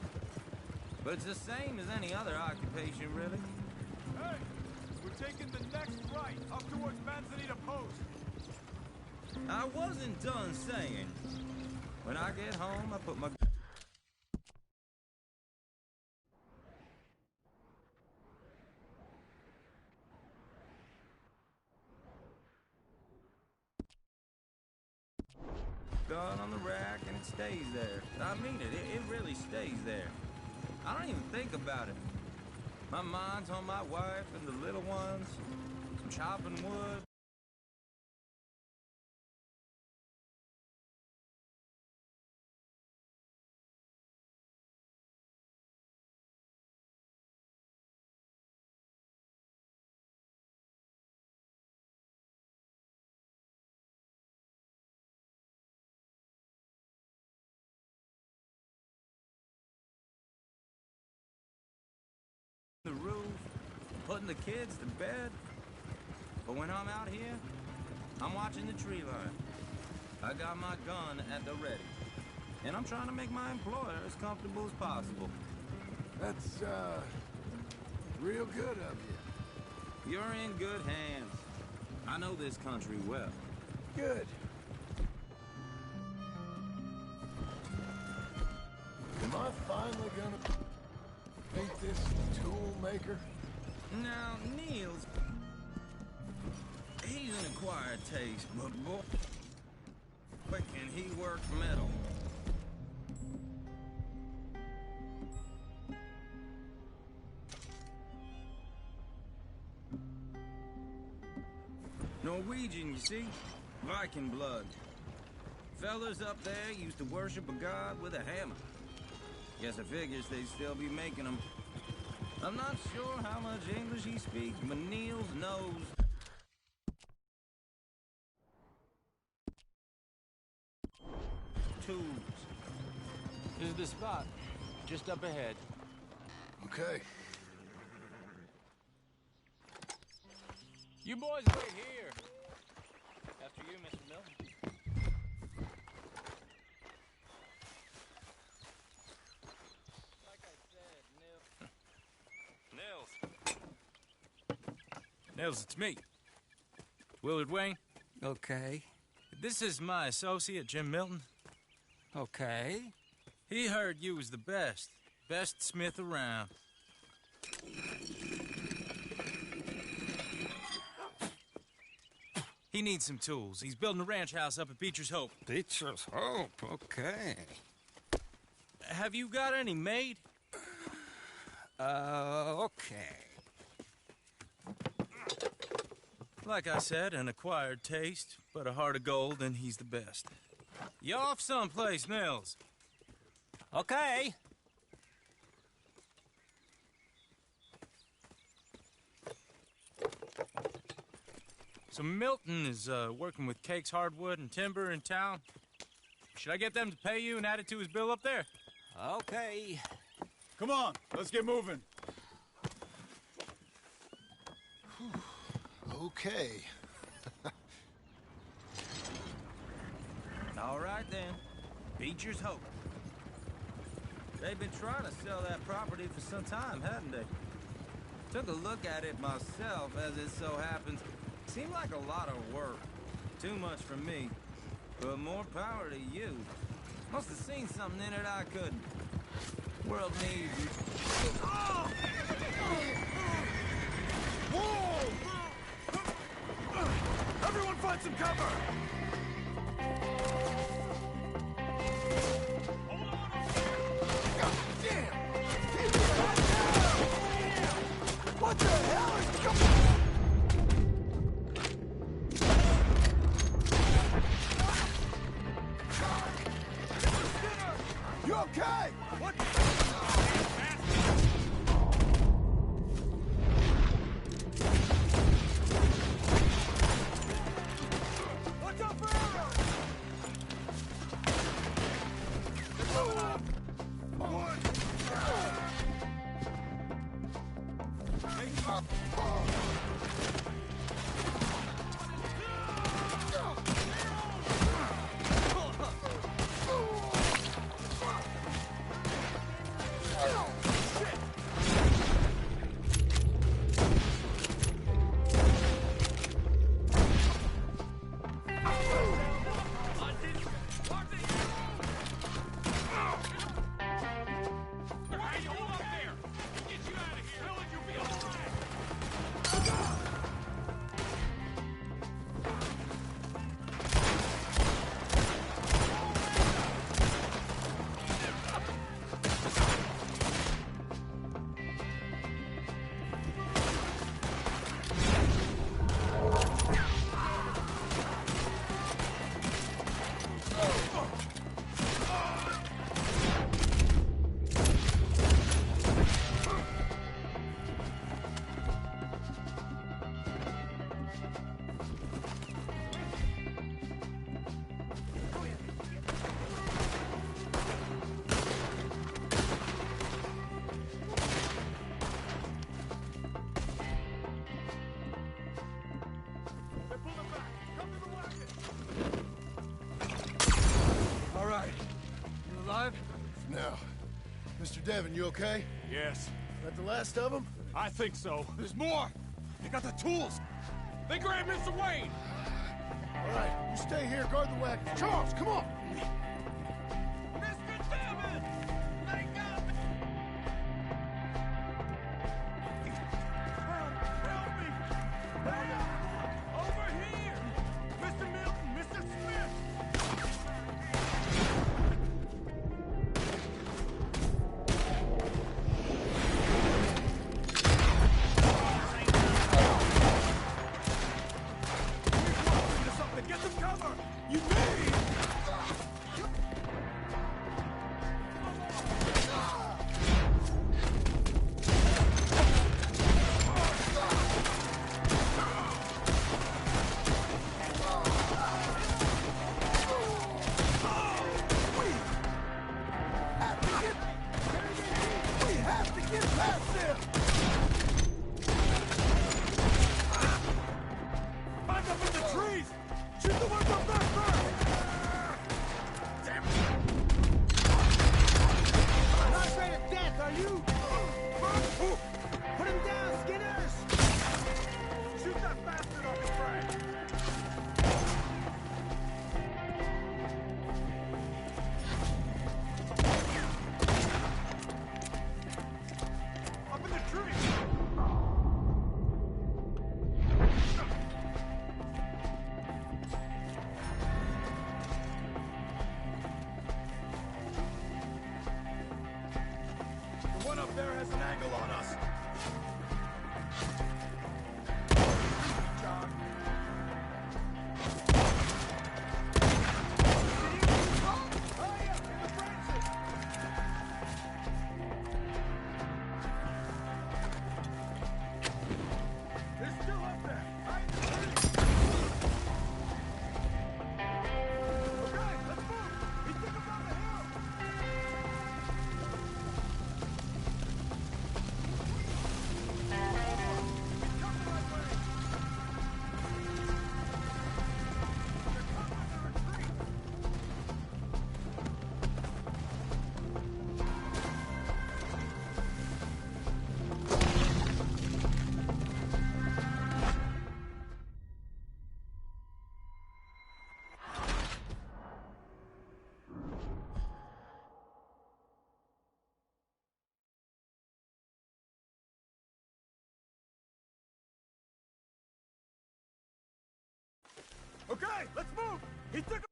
But it's the same as any other occupation, really. Hey, we're taking the next right, up towards Manzanita Post. I wasn't done saying. When I get home, I put my... gun on the rack and it stays there. I mean it, it really stays there. I don't even think about it. My mind's on my wife and the little ones, some chopping wood. The roof, putting the kids to bed. But when I'm out here, I'm watching the tree line. I got my gun at the ready. And I'm trying to make my employer as comfortable as possible. That's, real good of you. You're in good hands. I know this country well. Good. Am I finally gonna beat this tool maker? Now, Neil's... he's an acquired taste, but boy, can he work metal. Norwegian, you see? Viking blood. Fellas up there used to worship a god with a hammer. Guess I figures they'd still be making them. I'm not sure how much English he speaks, but Niels knows. Tools. This is the spot. Just up ahead. Okay. You boys wait here. After you, Mr. Milton. Like I said, Nils, it's me. Willard Wayne. Okay. This is my associate, Jim Milton. Okay. He heard you was the best. Best smith around. He needs some tools. He's building a ranch house up at Beecher's Hope. Beecher's Hope, okay. Have you got any made? Okay. Like I said, an acquired taste, but a heart of gold, and he's the best. You off someplace, Mills? Okay. So Milton is working with Cake's Hardwood and Timber in town. Should I get them to pay you and add it to his bill up there? Okay. Come on, let's get moving. Okay. All right, then. Beecher's Hope. They've been trying to sell that property for some time, hadn't they? Took a look at it myself, as it so happens. Seemed like a lot of work. Too much for me. But more power to you. Must have seen something in it I couldn't. World needs you. Whoa! Everyone find some cover! God damn! What the hell is going on? You okay? What? Watch out for arrows! They're coming up! One! Hey, up! Now, Mr. Devon, you okay? Yes. That the last of them? I think so. There's more! They got the tools! They grabbed Mr. Wayne! All right, you stay here, guard the wagon. Charles, come on! Mr. Devon! They got me! Help me! Hey! Over here! Mr. Milton! Mr. Smith! Get some cover! You may! We have to get past them! Back up in the trees! Shoot the ones up there first! Damn it! Not afraid of death, are you? Put him down, Skinners! Shoot that bastard off his track! Okay, let's move! He took a...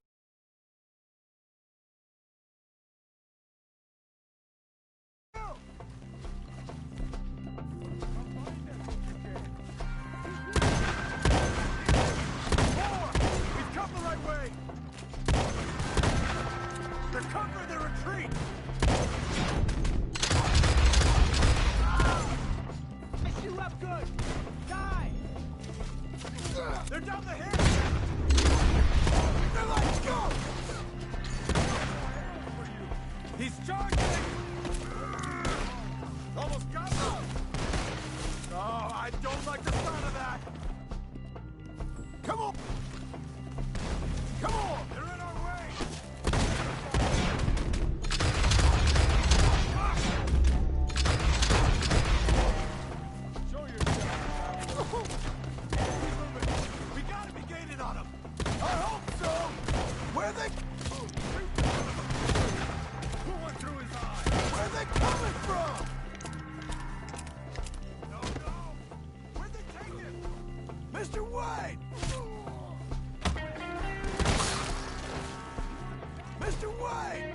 He's come the right way! They're covering the retreat! I shoot up good! Die! They're down the hill! Then let's go! He's charging! Almost got him! Oh, I don't like the sound of that! Come on! Come on! They're in our way! Show yourself! We gotta be gaining on them! I hope so! Where they... Who went through his eye? Where they coming from? No! Where'd they take him? Mr. White! Mr. White!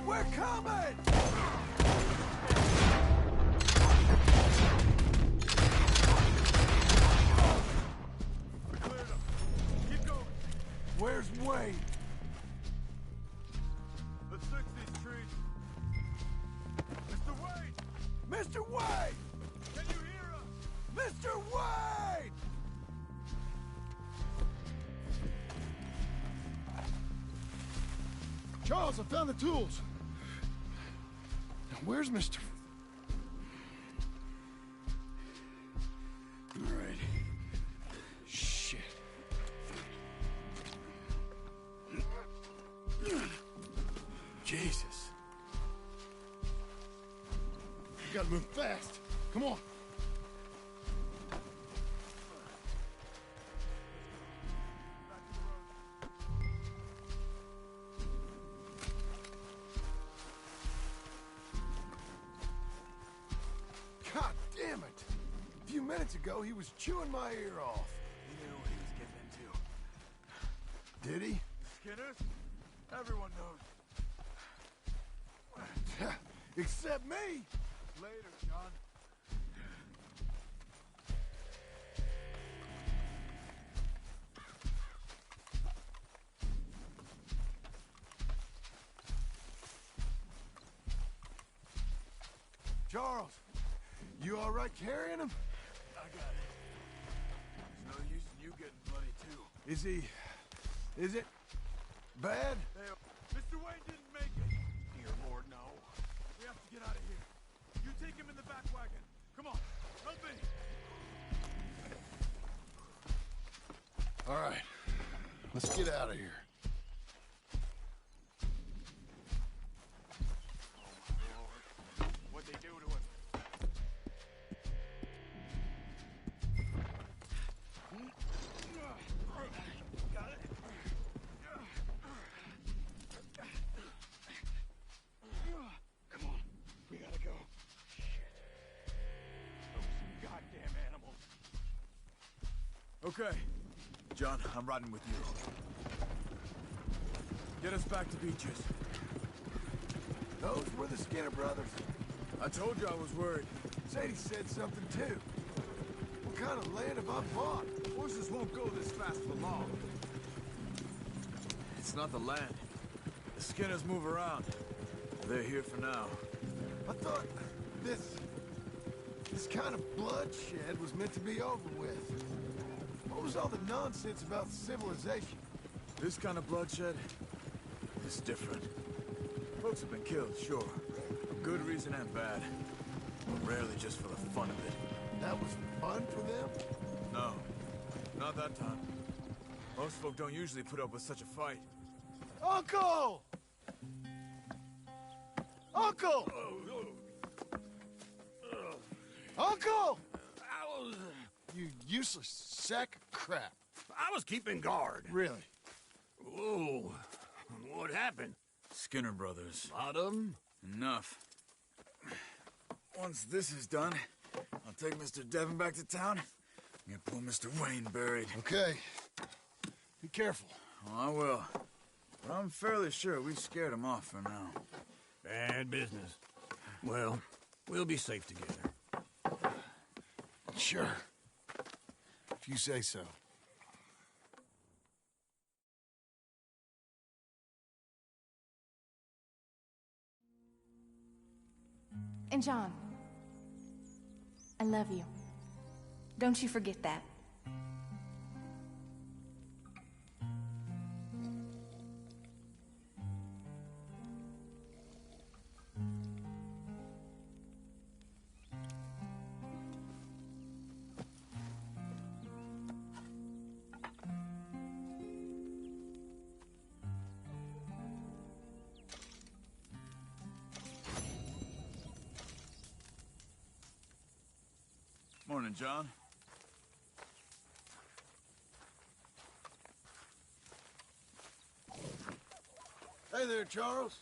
We're coming! We cleared him. Keep going. Where's Wade? Let's fix these trees. Mr. Wade! Mr. Wade! Can you hear us? Mr. Wade! Charles, I found the tools. Now, where's Mr. All right. Shit. Jesus. You gotta move fast. Come on. God damn it! A few minutes ago, he was chewing my ear off. He knew what he was getting into. Did he? Skinners? Everyone knows. Except me! Later, John. Charles, you all right carrying him? I got it. There's no use in you getting bloody, too. Is he... is it... bad? Mr. Wayne didn't make it. Dear Lord, no. We have to get out of here. You take him in the back wagon. Come on, help me. All right, let's get out of here. What'd they do to him? Got it. Come on, we gotta go. Shit. Those goddamn animals. Okay, John, I'm riding with you. Get us back to Beaches. Those were the Skinner brothers. I told you I was worried. Sadie said something too. What kind of land have I bought? Horses won't go this fast for long. It's not the land. The Skinners move around. They're here for now. I thought this kind of bloodshed was meant to be over with. What was all the nonsense about civilization? This kind of bloodshed is different. Folks have been killed, sure. For good reason and bad. But rarely just for the fun of it. That was fun for them? No. Not that time. Most folk don't usually put up with such a fight. Uncle! Uncle! Uncle! You useless sack of crap. I was keeping guard. Really? Whoa. What happened? Skinner brothers. Lot of them? Enough. Once this is done, I'll take Mr. Devon back to town and get poor Mr. Wayne buried. Okay. Be careful. Oh, I will. But I'm fairly sure we scared him off for now. Bad business. Well, we'll be safe together. Sure. If you say so. And John, I love you. Don't you forget that. Morning, John. Hey there, Charles.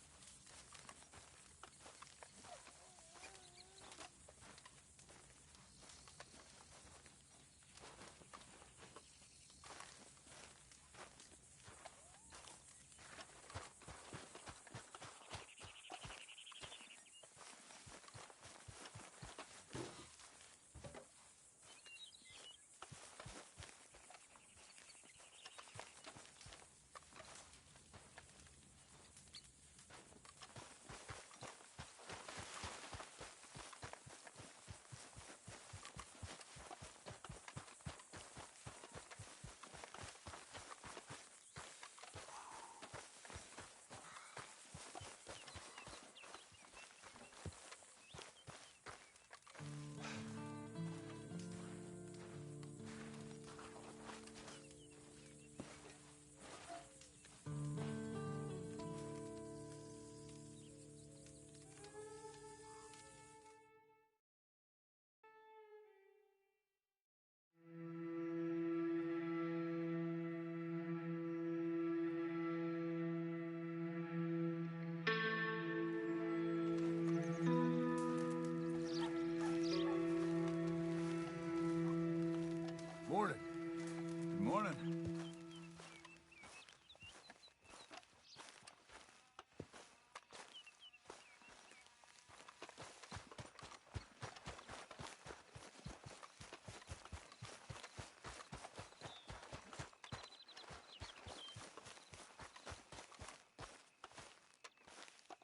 Morning. Good morning.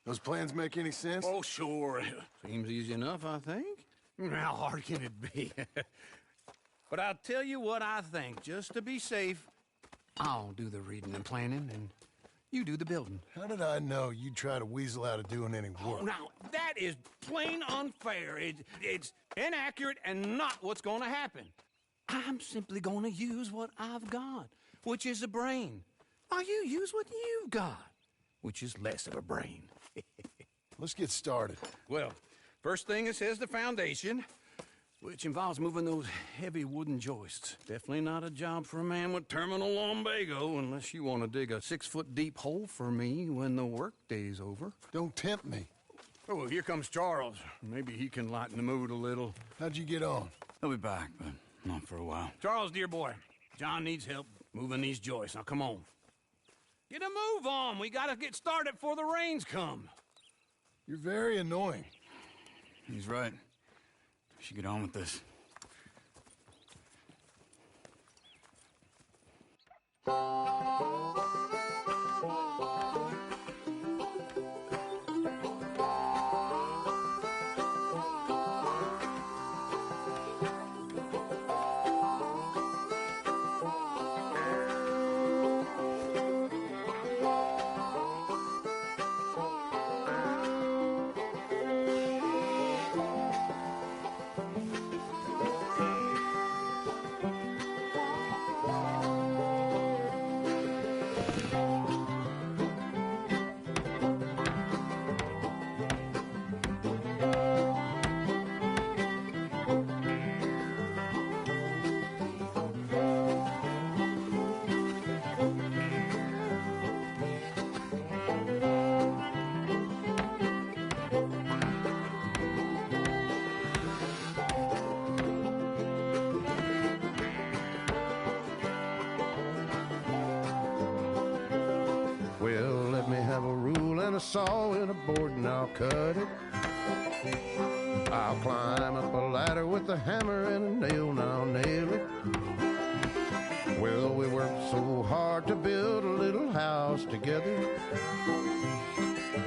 Those plans make any sense? Oh, sure. Seems easy enough, I think. How hard can it be? But I'll tell you what I think. Just to be safe, I'll do the reading and planning, and you do the building. How did I know you'd try to weasel out of doing any work? Oh, now, that is plain unfair. It's inaccurate and not what's going to happen. I'm simply going to use what I've got, which is a brain. While you use what you've got, which is less of a brain. Let's get started. Well, first thing it says the foundation, which involves moving those heavy wooden joists. Definitely not a job for a man with terminal lumbago, unless you want to dig a 6-foot deep hole for me when the workday's over. Don't tempt me. Oh, here comes Charles. Maybe he can lighten the mood a little. How'd you get on? He'll be back, but not for a while. Charles, dear boy, John needs help moving these joists. Now, come on. Get a move on. We gotta get started before the rains come. You're very annoying. He's right. We should get on with this. saw and a board and I'll cut it. I'll climb up a ladder with a hammer and a nail and I'll nail it. Well, we worked so hard to build a little house together.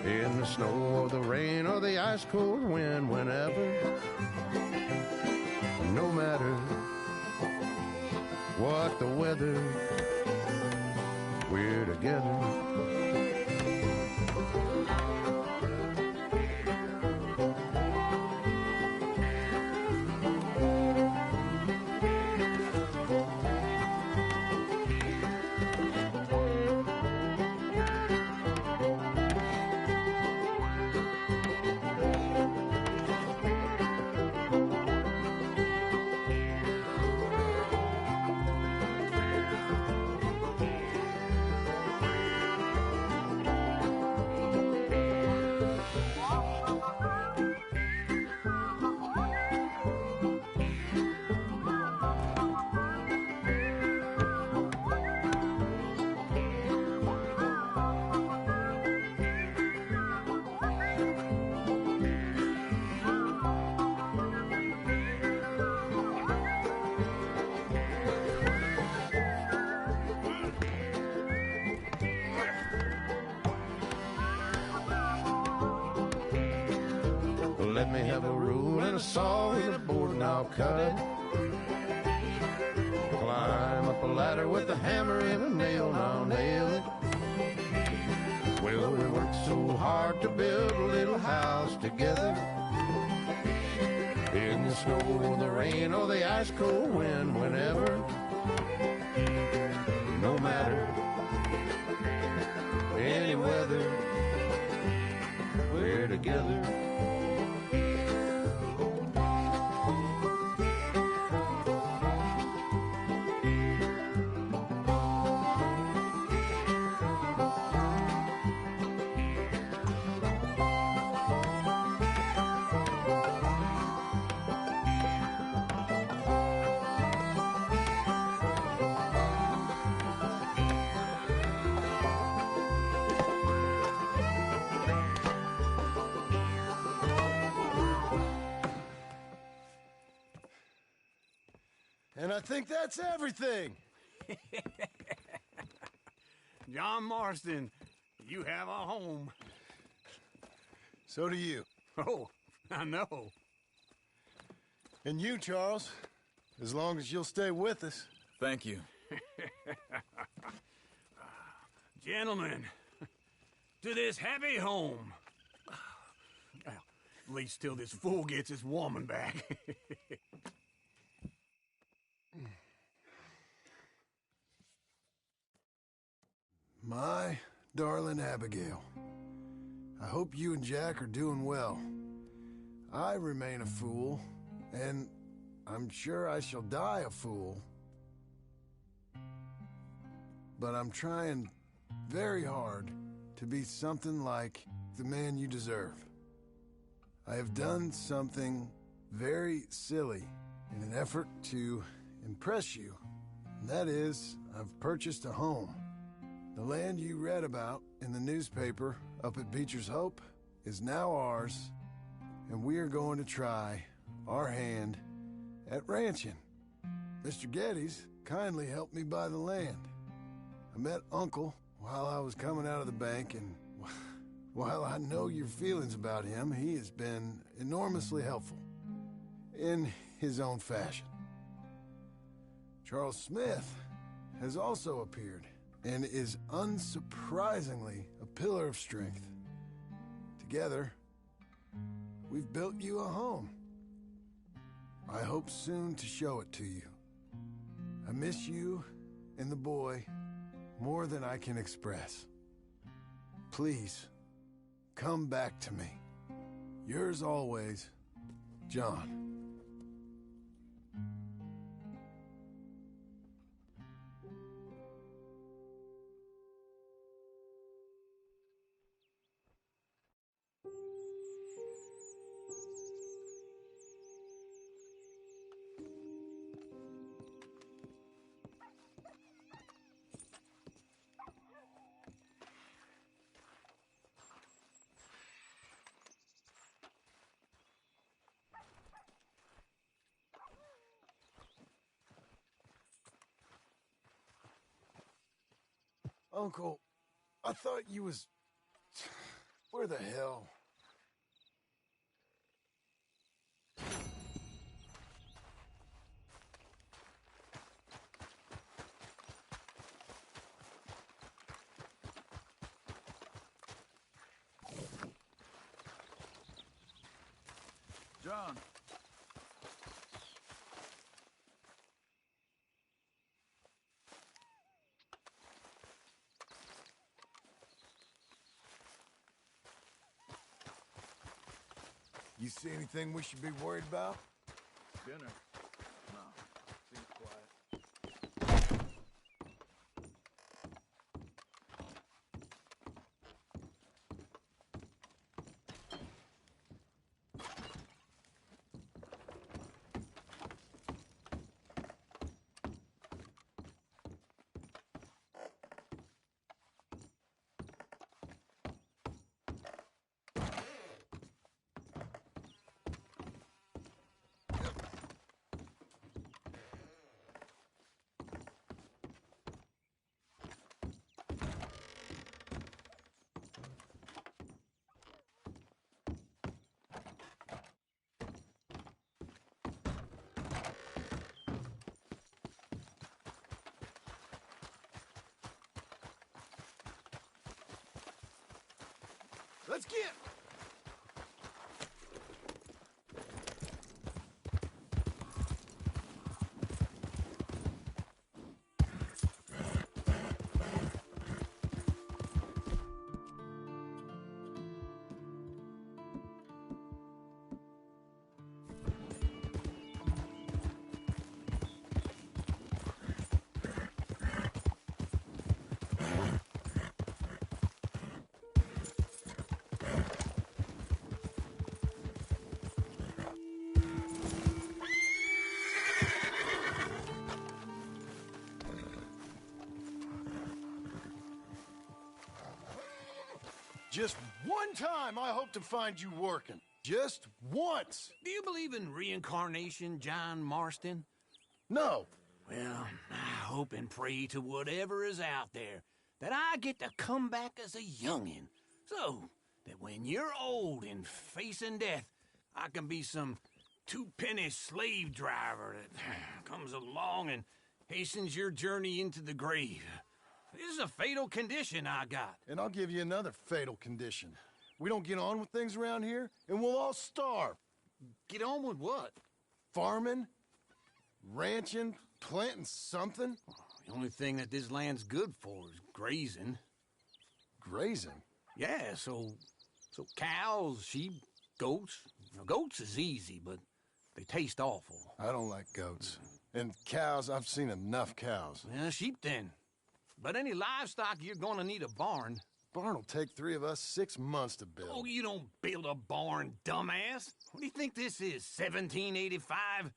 In the snow or the rain or the ice cold wind, whenever. No matter what the weather, we're together. Let me have a rule and a saw and a board and I'll cut it. Climb up a ladder with a hammer and a nail and I'll nail it. Well, we worked so hard to build a little house together. In the snow or the rain or the ice cold wind, whenever. No matter any weather, we're together. And I think that's everything. John Marston, you have a home. So do you. Oh, I know. And you, Charles, as long as you'll stay with us. Thank you. Gentlemen, to this happy home. Well, at least till this fool gets his woman back. My darling Abigail, I hope you and Jack are doing well. I remain a fool, and I'm sure I shall die a fool. But I'm trying very hard to be something like the man you deserve. I have done something very silly in an effort to impress you. And that is, I've purchased a home. The land you read about in the newspaper up at Beecher's Hope is now ours, and we are going to try our hand at ranching. Mr. Geddes kindly helped me buy the land. I met Uncle while I was coming out of the bank, and while I know your feelings about him, he has been enormously helpful in his own fashion. Charles Smith has also appeared and is unsurprisingly a pillar of strength. Together, we've built you a home. I hope soon to show it to you. I miss you and the boy more than I can express. Please, come back to me. Yours always, John. Uncle, I thought you was... Where the hell? John. You see anything we should be worried about? Dinner? No. Seems quiet. Let's get... Just one time I hope to find you working. Just once. Do you believe in reincarnation, John Marston? No. Well, I hope and pray to whatever is out there that I get to come back as a youngin', so that when you're old and facing death, I can be some two-penny slave driver that comes along and hastens your journey into the grave. This is a fatal condition I got. And I'll give you another fatal condition. We don't get on with things around here, and we'll all starve. Get on with what? Farming, ranching, planting something. The only thing that this land's good for is grazing. Grazing? Yeah, so cows, sheep, goats. Now, goats is easy, but they taste awful. I don't like goats. And cows, I've seen enough cows. Yeah, sheep then. But any livestock, you're gonna need a barn. Barn will take 3 of us 6 months to build. Oh, you don't build a barn, dumbass. What do you think this is, 1785?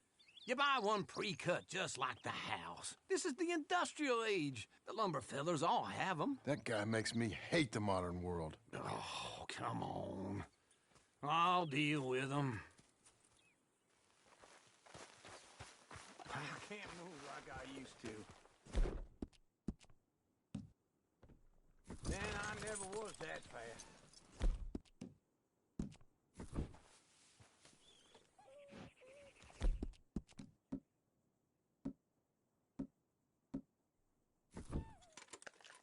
You buy one pre-cut just like the house. This is the industrial age. The lumber fellers all have them. That guy makes me hate the modern world. Oh, come on. I'll deal with them. I can't move like I used to. Man, I never was that fast.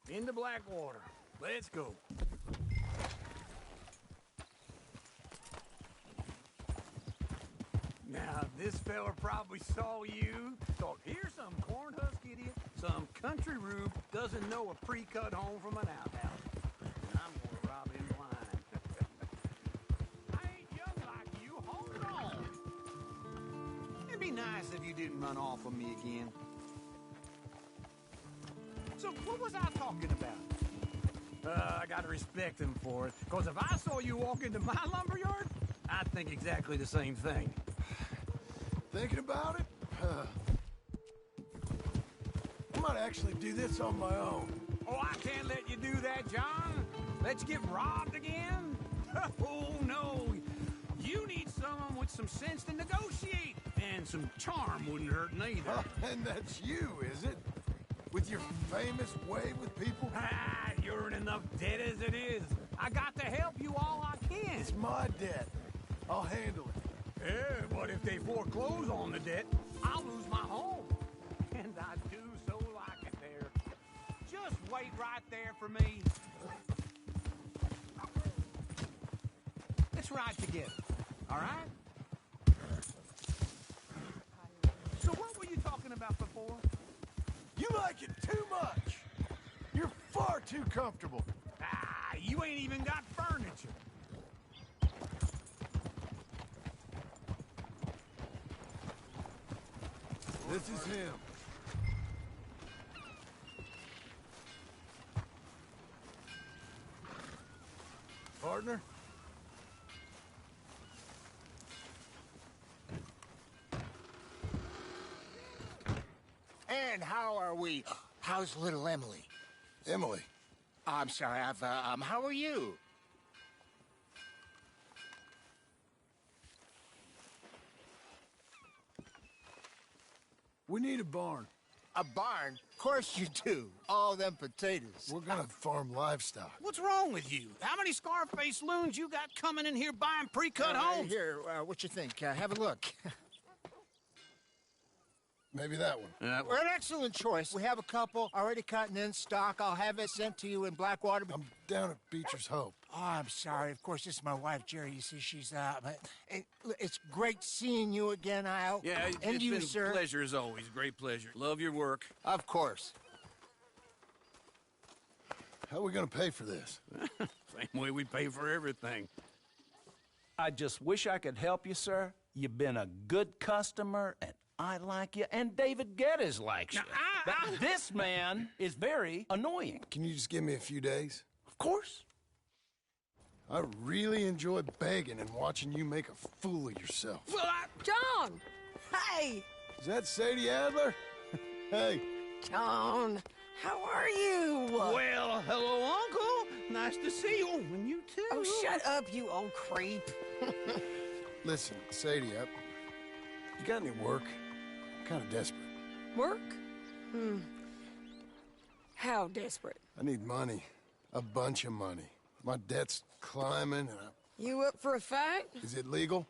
Into Blackwater. Let's go. Now, this fella probably saw you, thought, here's some corn husk idiot, some country rube doesn't know a pre-cut home from an outhouse. And I'm gonna rob him blind. I ain't young like you, hold on. It'd be nice if you didn't run off on me again. So, what was I talking about? I gotta respect him for it, because if I saw you walk into my lumberyard, I'd think exactly the same thing. Thinking about it? I might actually do this on my own. Oh, I can't let you do that, John. Let you get robbed again? Oh, no. You need someone with some sense to negotiate. And some charm wouldn't hurt neither. And that's you, is it? With your famous way with people? Ah, you're in enough debt as it is. I got to help you all I can. It's my debt. I'll handle it. Yeah, but if they foreclose on the debt, I'll lose my home. And I do so like it there. Just wait right there for me. Let's ride together, all right? So what were you talking about before? You like it too much. You're far too comfortable. Ah, you ain't even got furniture. This is him. Partner? And how are we? How's little Emily? Emily. I'm sorry, how are you? We need a barn. A barn? Of course you do. All them potatoes. We're gonna farm livestock. What's wrong with you? How many Scarface loons you got coming in here buying pre-cut homes? Here, what you think? Have a look. Maybe that one. Well, an excellent choice. We have a couple already cut and in stock. I'll have it sent to you in Blackwater. I'm down at Beecher's Hope. Oh, I'm sorry. Of course, this is my wife, Jerry. You see, she's but it's great seeing you again, Al. Yeah, and it's you, been sir. a pleasure as always. Great pleasure. Love your work. Of course. How are we gonna pay for this? Same way we pay for everything. I just wish I could help you, sir. You've been a good customer, and I like you, and David Geddes likes you. But this man is very annoying. Can you just give me a few days? Of course. I really enjoy begging and watching you make a fool of yourself. Well, John! Hey! Is that Sadie Adler? Hey. John, how are you? Well, hello, Uncle. Nice to see you. And you too. Oh, shut up, you old creep. Listen, Sadie, you got any work? I'm kind of desperate. Work? How desperate? I need money. A bunch of money. My debt's climbing and You up for a fight? Is it legal?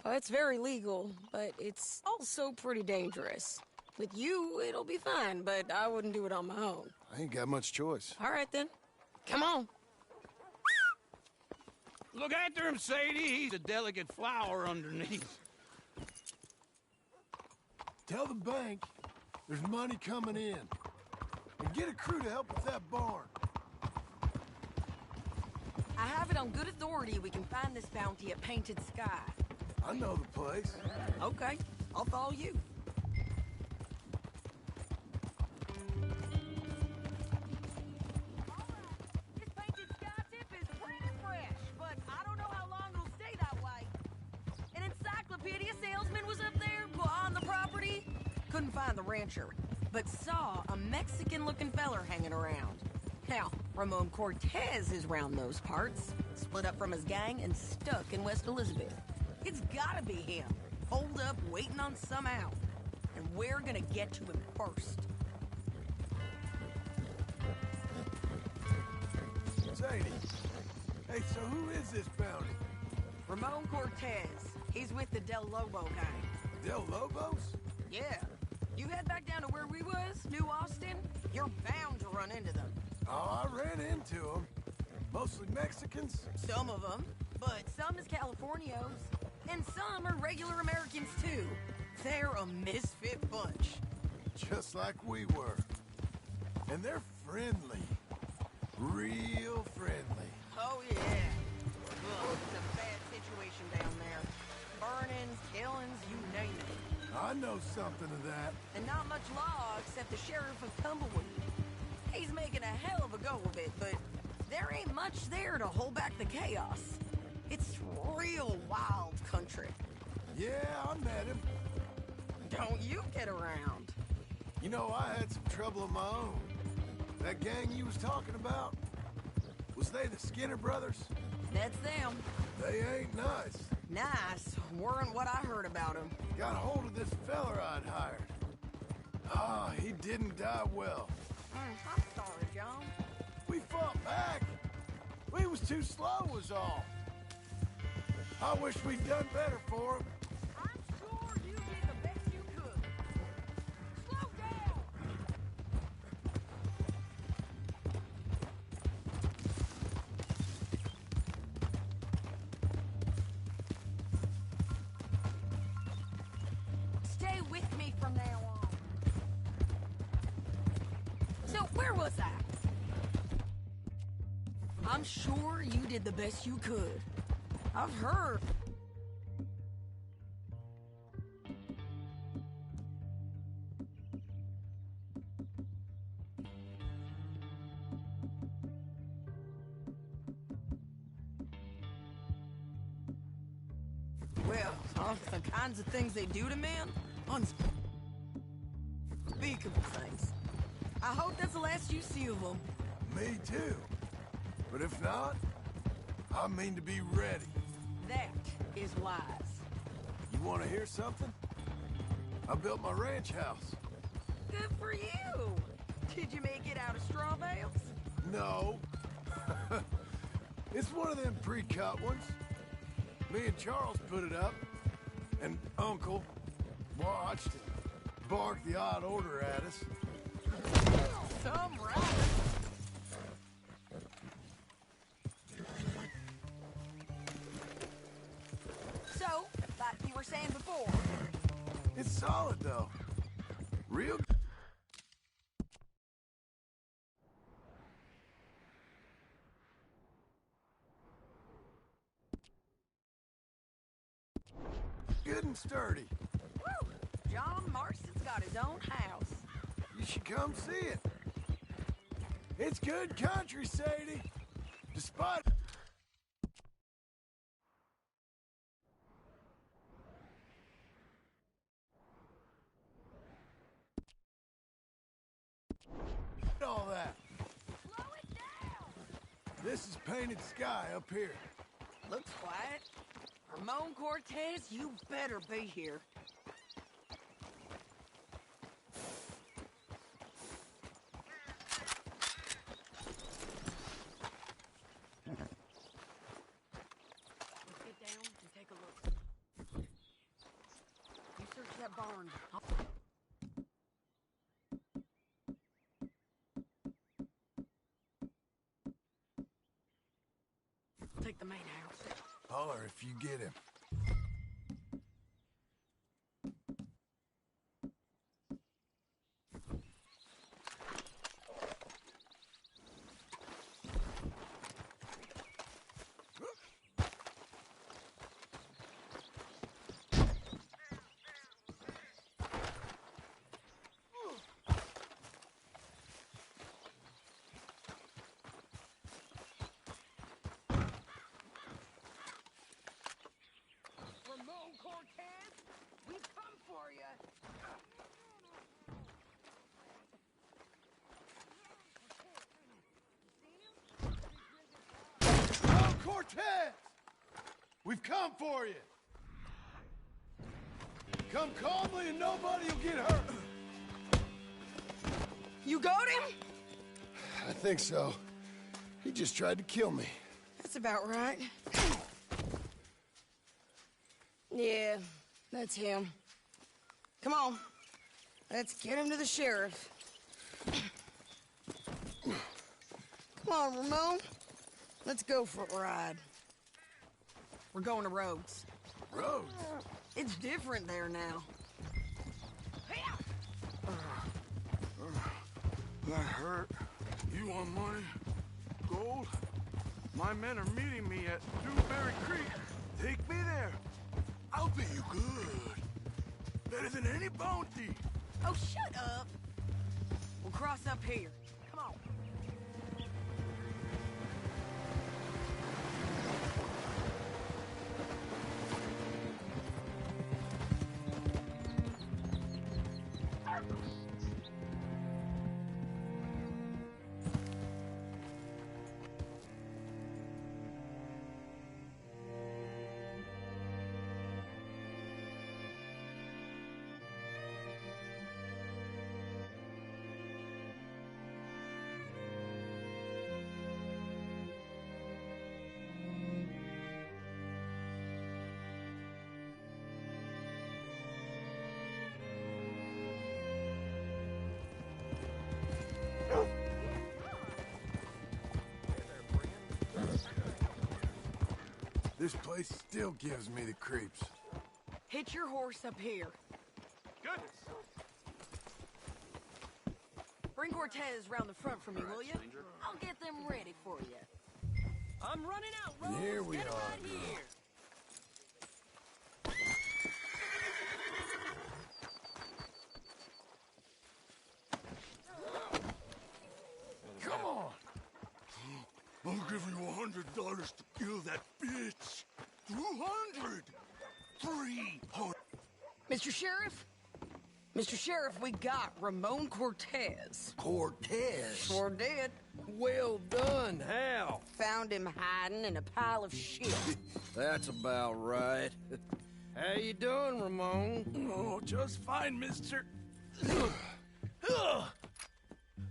Well, it's very legal, but it's also pretty dangerous. With you, it'll be fine, but I wouldn't do it on my own. I ain't got much choice. All right, then. Come on. Look after him, Sadie. He's a delicate flower underneath. Tell the bank there's money coming in. And get a crew to help with that barn. I have it on good authority we can find this bounty at Painted Sky. I know the place. Okay, I'll follow you. This Painted Sky tip is pretty fresh, but I don't know how long it'll stay that way. An encyclopedia salesman was up there on the property. Couldn't find the rancher, but saw a Mexican-looking feller hanging around. Now, Ramon Cortez is round those parts, split up from his gang and stuck in West Elizabeth. It's gotta be him, holed up waiting on some out. And we're gonna get to him first. Sadie. Hey, so who is this bounty? Ramon Cortez. He's with the Del Lobo gang. Del Lobos? Yeah. You head back down to where we was, New Austin, you're bound to run into them. Oh, I ran into them. Mostly Mexicans. Some of them, but some is Californios. And some are regular Americans, too. They're a misfit bunch. Just like we were. And they're friendly. Real friendly. Oh, yeah. Ugh, it's a bad situation down there. Burnings, killings, you name it. I know something of that. And not much law except the sheriff of Tumbleweed. He's making a hell of a go of it, but there ain't much there to hold back the chaos. It's real wild country. Yeah, I met him. Don't you get around. You know, I had some trouble of my own. That gang you was talking about, was they the Skinner brothers? That's them. They ain't nice. Nice weren't what I heard about them. Got hold of this feller I'd hired. Ah, he didn't die well. I'm sorry, John. We fought back. We was too slow was all. I wish we'd done better for him. I'm sure you did the best you could. Slow down! Stay with me from now on. So, where was I? I'm sure you did the best you could. I've heard. Well, the kinds of things they do to men, unspeakable things. I hope that's the last you see of them. Me too. But if not, I mean to be ready. That is wise. You want to hear something? I built my ranch house. Good for you. Did you make it out of straw bales? No. It's one of them pre-cut ones. Me and Charles put it up, and Uncle watched and barked the odd order at us. Some right. So, like you were saying before. It's solid, though. Real. Good and sturdy. Woo! John Marston's got his own house. You should come see it. It's good country, Sadie. Despite... all that. Slow it down! This is painted sky up here. Looks quiet. Ramon Cortez, you better be here. Let's get down and take a look. You search that barn. Take the main house. Holler if you get him. Ramon Cortez, we've come for you. Oh, Cortez! We've come for you. Come calmly and nobody will get hurt. You got him? I think so. He just tried to kill me. That's about right. Yeah, that's him. Come on. Let's get him to the sheriff. Come on, Ramon. Let's go for a ride. We're going to Rhodes. Rhodes? It's different there now. That hurt. You want money? Gold? My men are meeting me at Dewberry Creek. Take me there. I'll pay you good. Better than any bounty. Oh, shut up. We'll cross up here. Come on. This place still gives me the creeps. Hitch your horse up here. Goodness. Bring Cortez round the front for me, will you? I'll get them ready for you. I'm running out, Rose. Here we Get 'em are, right girl. here. Come on! I'll give you $100 to kill that bitch. 200! 300! Mr. Sheriff? Mr. Sheriff, we got Ramon Cortez. Cortez? Sure did. Well done. How? Found him hiding in a pile of shit. That's about right. How you doing, Ramon? Oh, just fine, mister.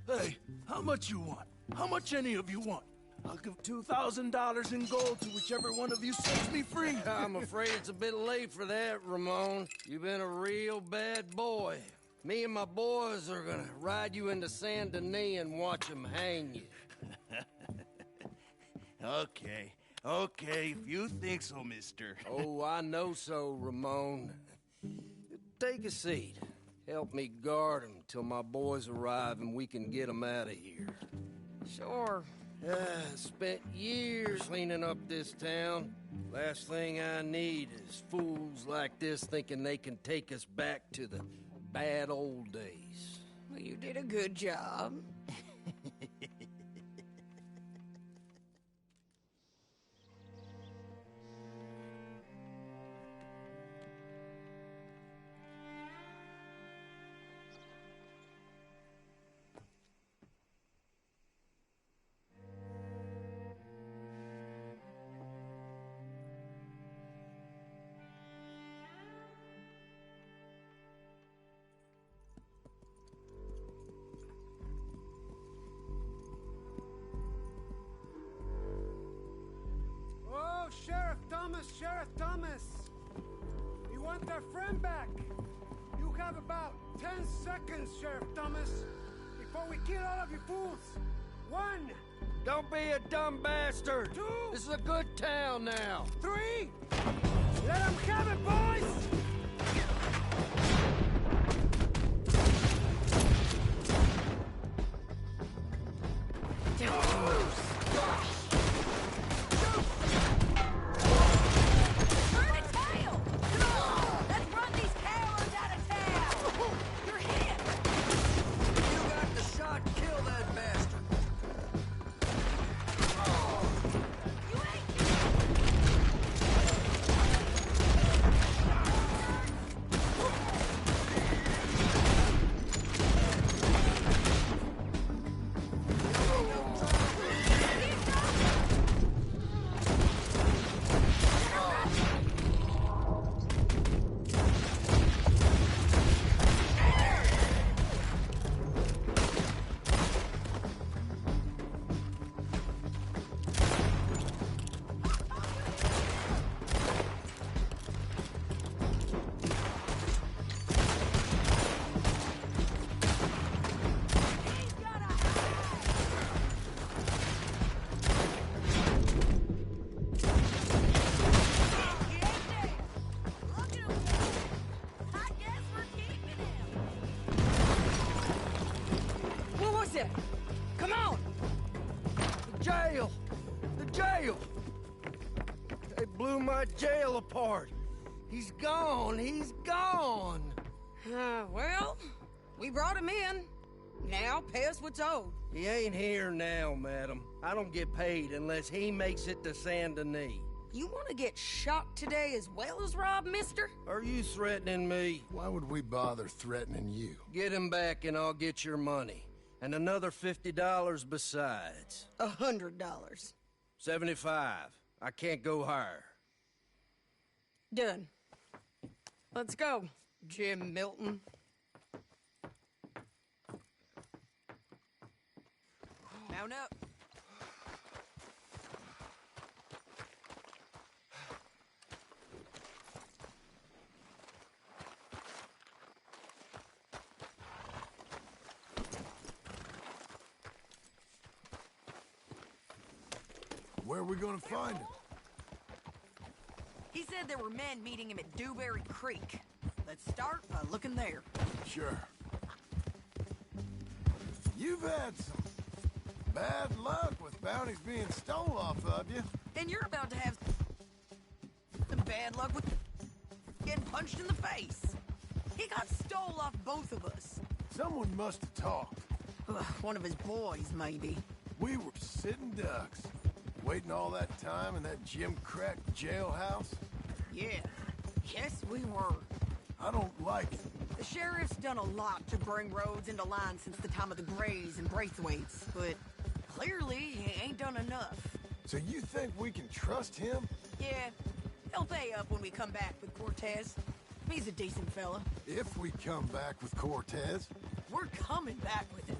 Hey, how much you want? How much any of you want? I'll give $2,000 in gold to whichever one of you sets me free. I'm afraid it's a bit late for that, Ramon. You've been a real bad boy. Me and my boys are gonna ride you into Saint Denis and watch them hang you. Okay, if you think so, mister. Oh, I know so, Ramon. Take a seat. Help me guard them till my boys arrive and we can get them out of here. Sure. Spent years cleaning up this town. Last thing I need is fools like this thinking they can take us back to the bad old days. Well, you did a good job. Oh, Sheriff Thomas! We want our friend back. You have about 10 seconds, Sheriff Thomas, before we kill all of you fools. 1. Don't be a dumb bastard. 2. This is a good town now. 3. Let them have it, boys! Come on! The jail! They blew my jail apart. He's gone. Well, we brought him in. Now, pay us what's owed. He ain't here now, madam. I don't get paid unless he makes it to Saint Denis. You want to get shot today as well as rob, mister? Are you threatening me? Why would we bother threatening you? Get him back and I'll get your money. And another $50 besides. $100. 75. I can't go higher. Done. Let's go, Jim Milton. Mount up. Where are we gonna find him? said there were men meeting him at Dewberry Creek. Let's start by looking there. Sure. You've had some bad luck with bounties being stole off of you. And you're about to have some bad luck with getting punched in the face. He got stole off both of us. Someone must have talked. One of his boys, maybe. We were sitting ducks, waiting all that time in that gim-crack jailhouse. Yeah. Yes, we were. I don't like it. The sheriff's done a lot to bring roads into line since the time of the Grays and Braithwaites, but clearly he ain't done enough. So you think we can trust him? Yeah, he'll pay up when we come back with Cortez. He's a decent fella. If we come back with Cortez. We're coming back with him.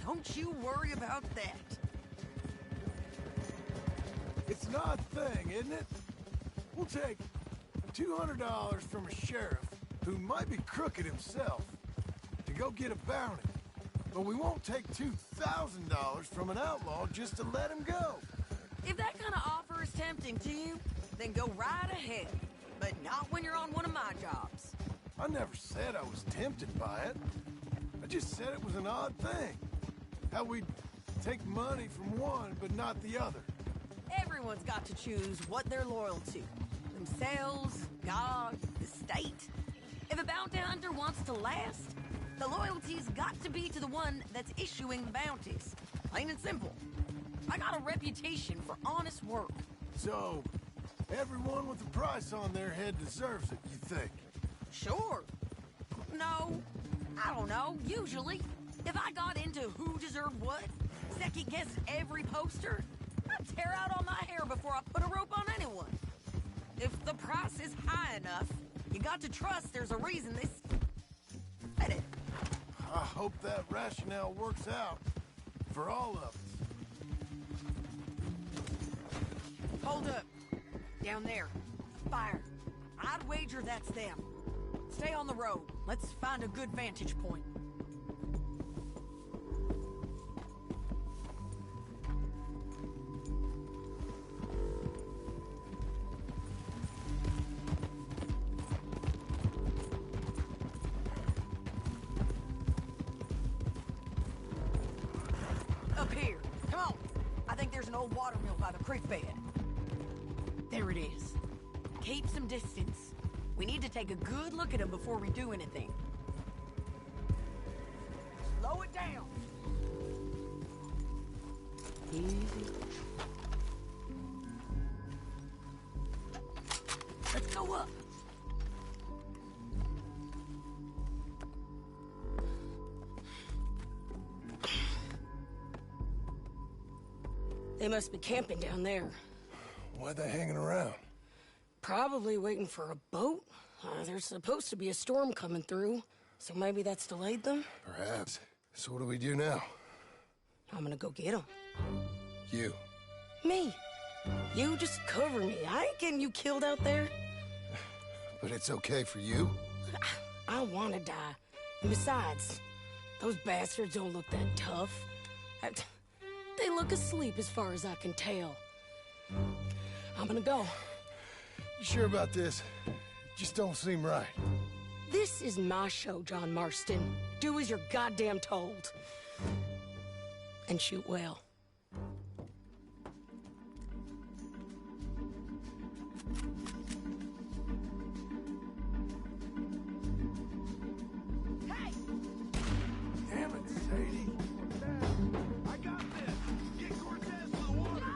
Don't you worry about that. It's an odd thing, isn't it? We'll take $200 from a sheriff who might be crooked himself to go get a bounty. But we won't take $2,000 from an outlaw just to let him go. If that kind of offer is tempting to you, then go right ahead. But not when you're on one of my jobs. I never said I was tempted by it. I just said it was an odd thing. How we'd take money from one but not the other. Everyone's got to choose what they're loyal to. Themselves, God, the state. If a bounty hunter wants to last, the loyalty's got to be to the one that's issuing the bounties. Plain and simple. I got a reputation for honest work. So, everyone with a price on their head deserves it, you think? Sure. No, I don't know, usually. If I got into who deserved what, second-guessed every poster, I'd tear out all my hair before I put a rope on anyone. If the price is high enough, you got to trust there's a reason this... Edit. I hope that rationale works out for all of us. Hold up. Down there. Fire. I'd wager that's them. Stay on the road. Let's find a good vantage point. Up here. Come on. I think there's an old water mill by the creek bed. There it is. Keep some distance. We need to take a good look at him before we do anything. Slow it down. Easy. Let's go up. They must be camping down there. Why are they hanging around? Probably waiting for a boat. There's supposed to be a storm coming through, so maybe that's delayed them? Perhaps. So what do we do now? I'm gonna go get them. You. Me. You just cover me. I ain't getting you killed out there. But it's okay for you? I wanna die. And besides, those bastards don't look that tough. They look asleep as far as I can tell. I'm gonna go. You sure about this? Just don't seem right. This is my show, John Marston. Do as you're goddamn told. And shoot well. Hey! Damn it, Sadie. I got this. Get Cortez to the water.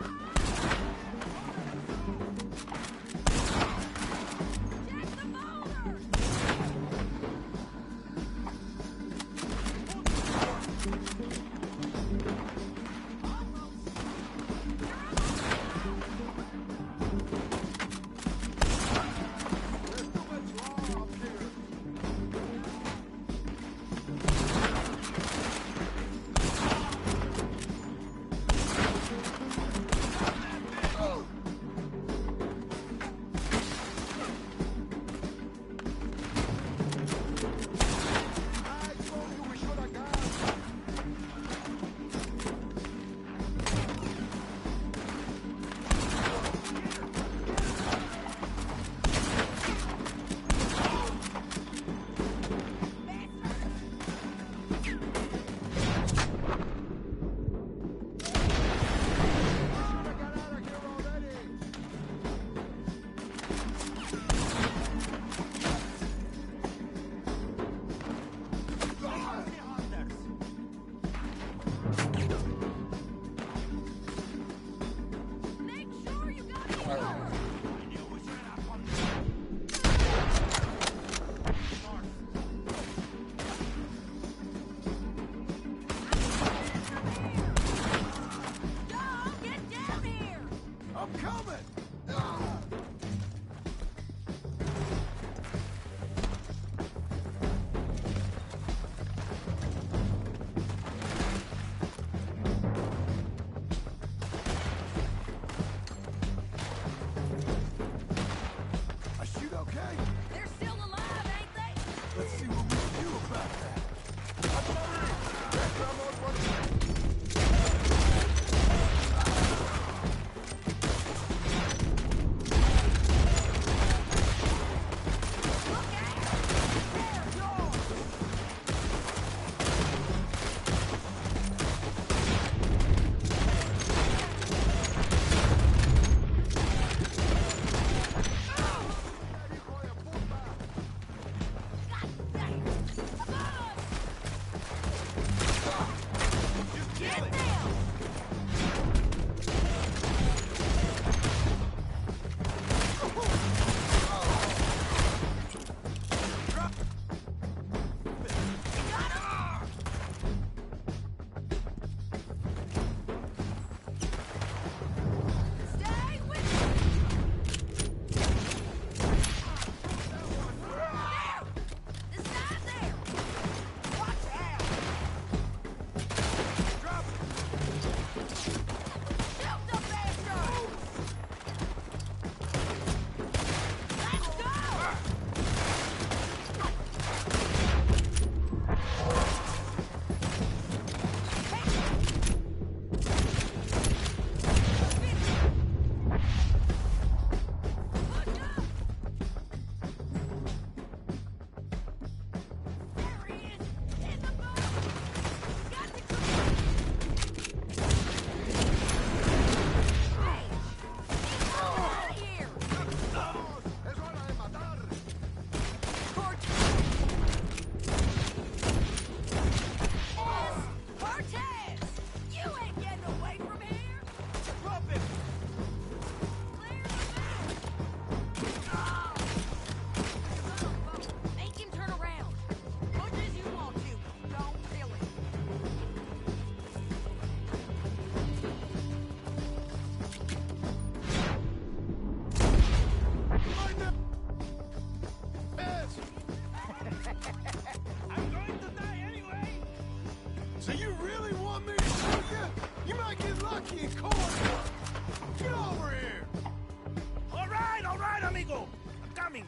coming.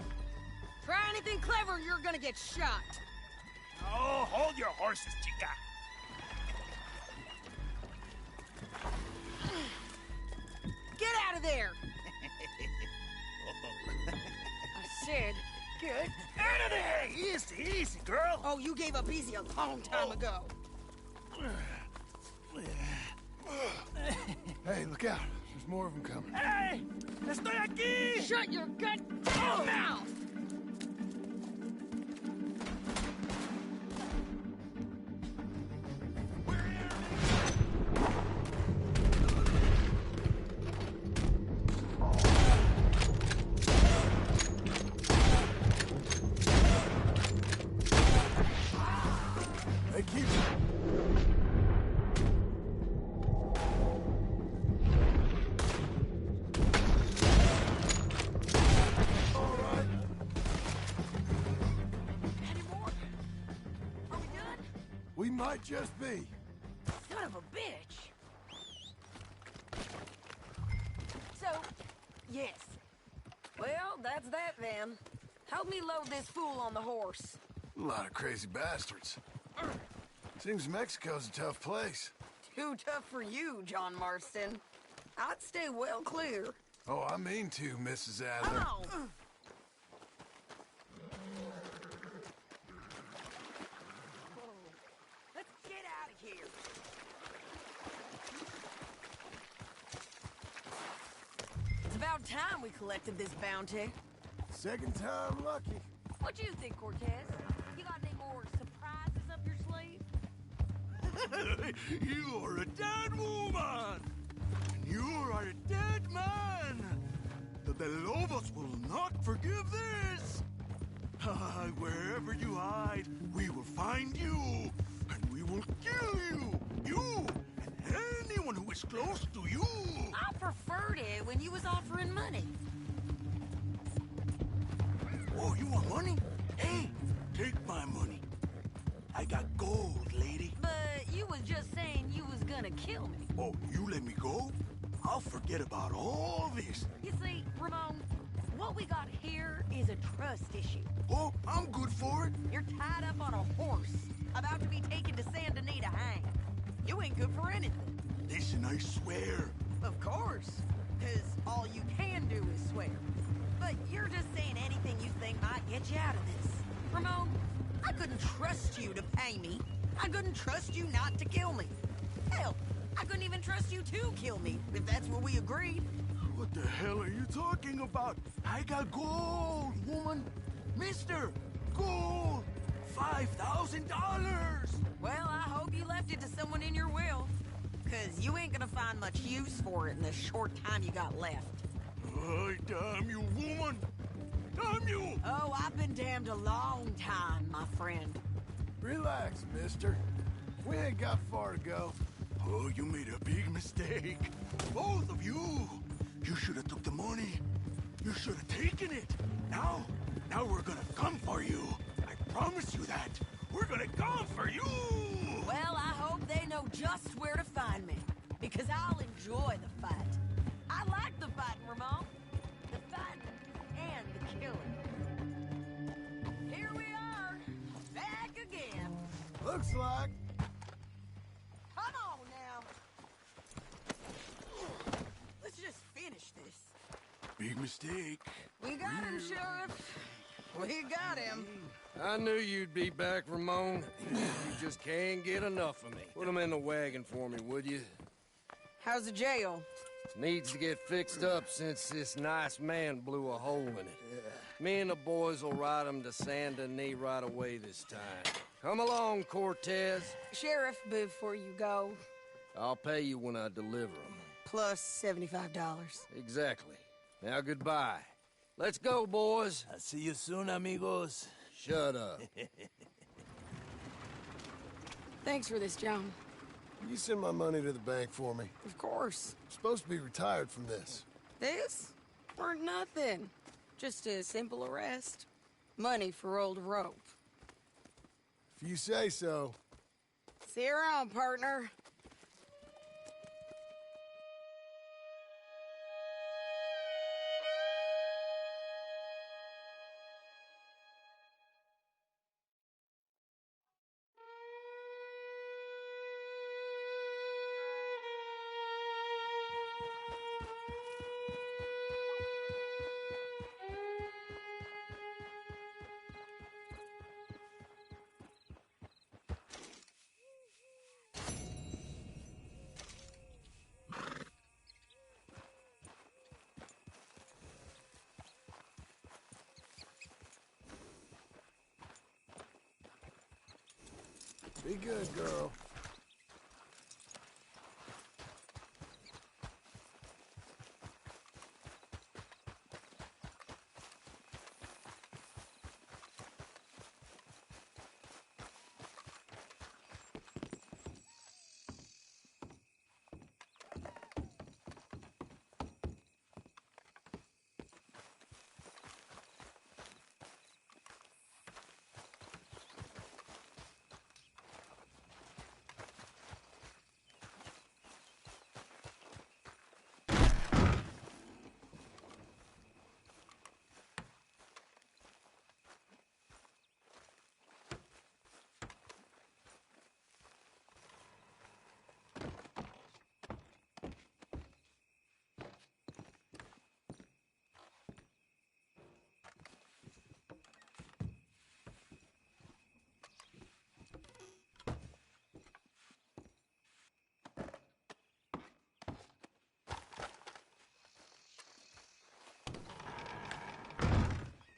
Try anything clever and you're gonna get shot. Oh, hold your horses, chica. Get out of there! I said, get out of there! Easy, easy, girl. Oh, you gave up easy a long time ago. Hey, look out. There's more of them coming. Hey! Estoy aquí! Shut your goddamn mouth! Hey, keep... We might just be. Son of a bitch. So, yes. Well, that's that then. Help me load this fool on the horse. A lot of crazy bastards. Seems Mexico's a tough place. Too tough for you, John Marston. I'd stay well clear. Oh, I mean to, Mrs. Adler. Oh! Let's get out of here. It's about time we collected this bounty. Second time lucky. What do you think, Cortez? You got any more surprises up your sleeve? You are a dead woman! And you are a dead man! The De Lobos will not forgive this! Wherever you hide, we will find you! And we will kill you! You! And anyone who is close to you! I preferred it when you was offering money. Oh, you want money? Hey, take my money. I got gold, lady. But you was just saying you was gonna kill me. Oh, you let me go? I'll forget about all this. You see, Ramon, what we got here is a trust issue. Oh, I'm good for it. You're tied up on a horse, about to be taken to San Denis to hang. You ain't good for anything. Listen, I swear. Of course, because all you can do is swear. But you're just saying anything you think might get you out of this. Ramon, I couldn't trust you to pay me. I couldn't trust you not to kill me. Hell, I couldn't even trust you to kill me, if that's what we agreed. What the hell are you talking about? I got gold, woman. Mister, gold. $5,000. Well, I hope you left it to someone in your will. Because you ain't gonna find much use for it in the short time you got left. Oh, damn you, woman! Damn you! Oh, I've been damned a long time, my friend. Relax, mister. We ain't got far to go. Oh, you made a big mistake. Both of you. You should have took the money. You should have taken it. Now we're gonna come for you. I promise you that. We're gonna come for you! Well, I hope they know just where to find me. Because I'll enjoy the fight. I like the fighting, Ramon. The fighting and the killing. Here we are, back again. Looks like. Come on now. Let's just finish this. Big mistake. We got him, Sheriff. We got him. I knew you'd be back, Ramon. You just can't get enough of me. Put him in the wagon for me, would you? How's the jail? Needs to get fixed up since this nice man blew a hole in it. Me and the boys will ride him to San Denis right away this time. Come along, Cortez. Sheriff, before you go, I'll pay you when I deliver him. plus $75. Exactly. Now goodbye. Let's go, boys. I'll see you soon, amigos. Shut up. Thanks for this, John. You send my money to the bank for me. Of course. I'm supposed to be retired from this. This? Weren't nothing. Just a simple arrest. Money for old rope. If you say so. See you around, partner. Be good, girl.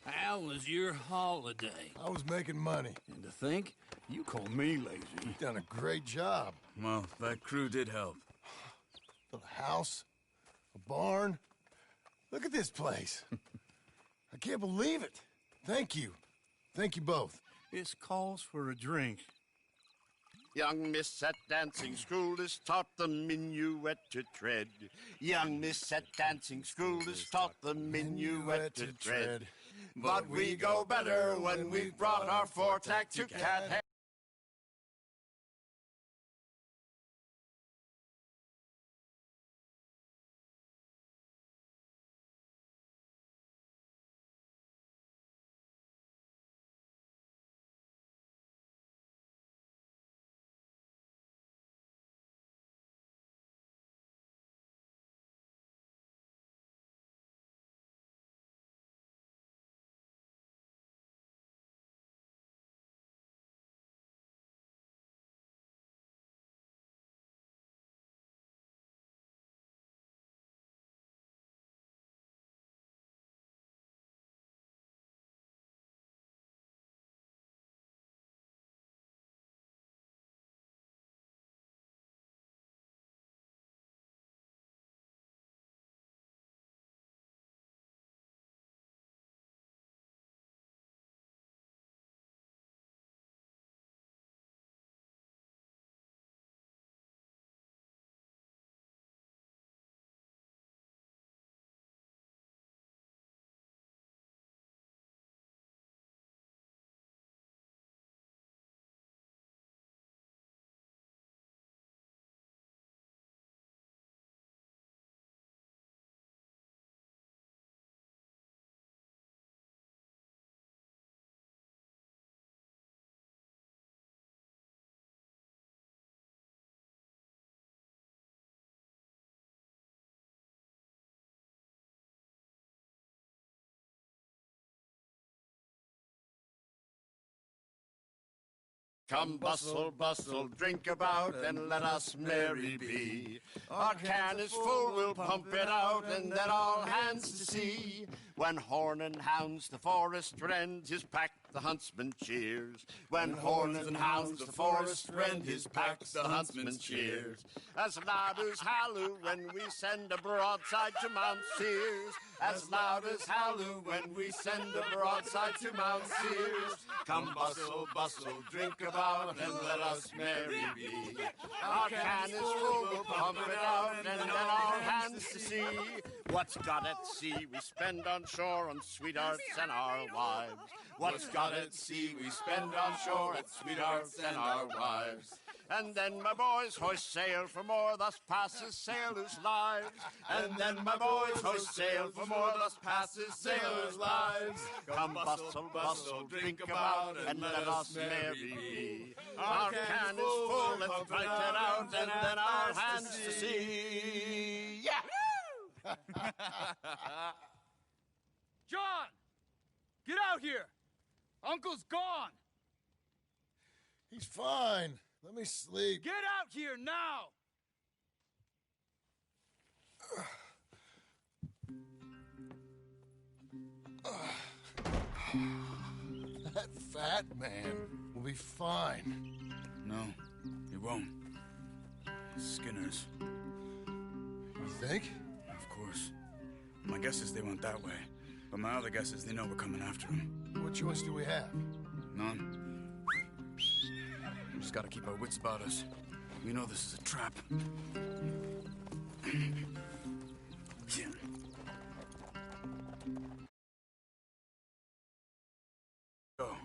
How was your holiday? I was making money. And to think, you call me lazy. You've done a great job. Well, that crew did help. Little house, a barn. Look at this place. I can't believe it. Thank you. Thank you both. This calls for a drink. Young miss at dancing school is taught the minuet to tread. Young miss at dancing school is taught the minuet to tread. But we go better when we've brought our four-tack to cat head. Come bustle, bustle, drink about, and let us merry be. Our can is full, we'll pump it out, and then all hands to sea. When horn and hounds the forest rend, his pack the huntsman cheers. When horn and hounds the forest rend, his pack the huntsman cheers. As loud as halloo when we send a broadside to Mount Sears. As loud as halloo when we send a broadside to Mount Sears. Come bustle, bustle, drink about, and let us merry be. Our can is full, we'll pump it out, and then all hands to sea. What's got at sea we spend on shore on sweethearts and our wives. What's got at sea we spend on shore at sweethearts and our wives. And then my boys hoist sail for more, thus passes sailors' lives. And then my boys hoist sail for more, thus passes sailors' lives. Come bustle, bustle, drink about, and let us merry be. Our can is full, let's fight it out, and then our hands to sea. Yeah! John! Get out here! Uncle's gone! He's fine. Let me sleep. Get out here now! That fat man will be fine. No, he won't. Skinner's. You think? Of course. My guess is they went that way. But my other guess is they know we're coming after him. What choice do we have? None. We just gotta keep our wits about us. We know this is a trap. Yeah. Go.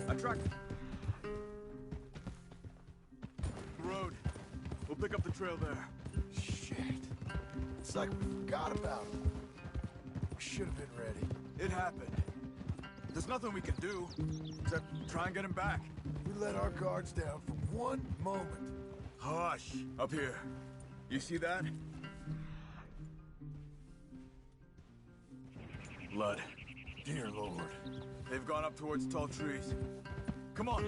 I tracked the road. We'll pick up the trail there. Shit. It's like we forgot about him. We should have been ready. It happened. There's nothing we can do except try and get him back. We let our guards down for one moment. Hush. Up here. You see that? Blood. Dear Lord. They've gone up towards tall trees. Come on.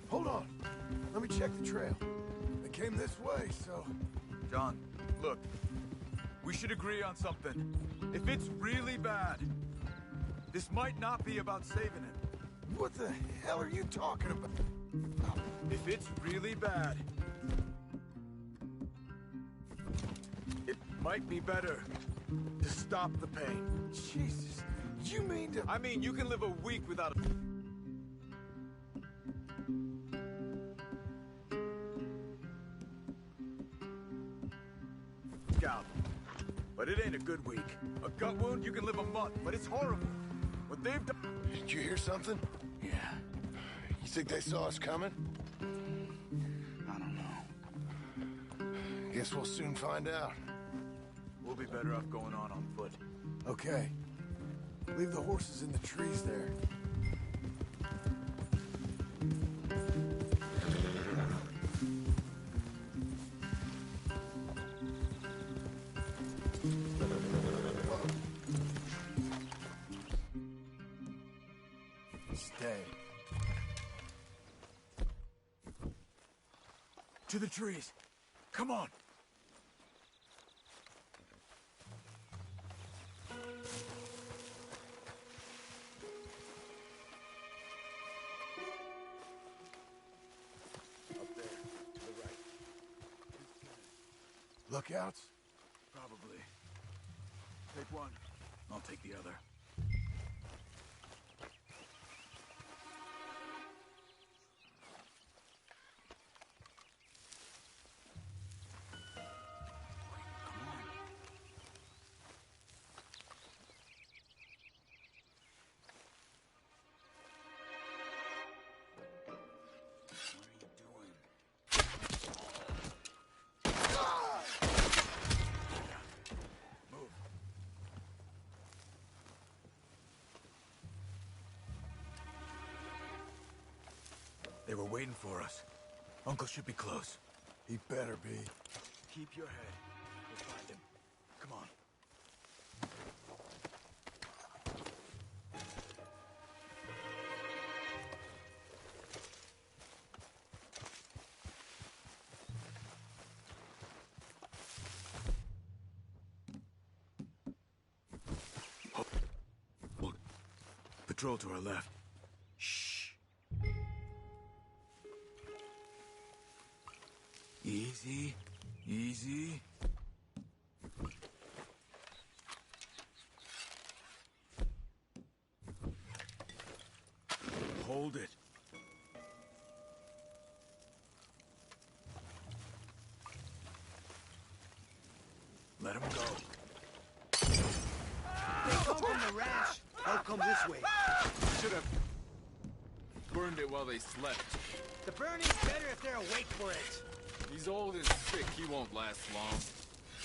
Hold on. Let me check the trail. They came this way, so... John, look. We should agree on something. If it's really bad, this might not be about saving him. What the hell are you talking about? If it's really bad, it might be better to stop the pain. Jesus, you mean to... I mean, you can live a week without a... Scalp. But it ain't a good week. A gut wound, you can live a month, but it's horrible. What they've done... Did you hear something? Yeah. You think they saw us coming? I don't know. Guess we'll soon find out. We'll be better off going on foot. Okay. Leave the horses in the trees there. Stay. To the trees. Come on. Lookouts? Probably. Take one. I'll take the other. They were waiting for us. Uncle should be close. He better be. Keep your head. We'll find him. Come on. patrol to our left. Shh. Easy. Easy. Hold it. Let him go. They come from the ranch. They'll come this way. Should have burned it while they slept. The burning's better if they're awake for it. He's old and sick. He won't last long.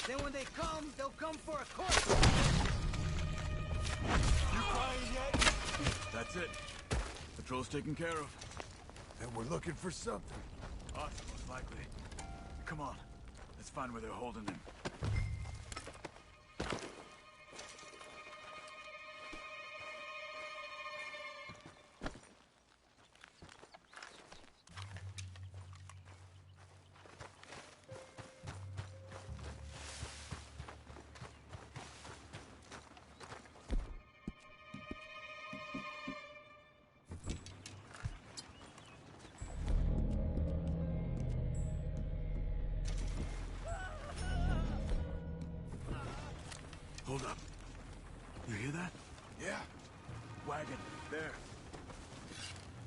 Then when they come, they'll come for a corpse. You crying yet? That's it. Patrol's taken care of. And we're looking for something. Us, most likely. Come on. Let's find where they're holding him. Hold up. You hear that? Yeah. Wagon. There.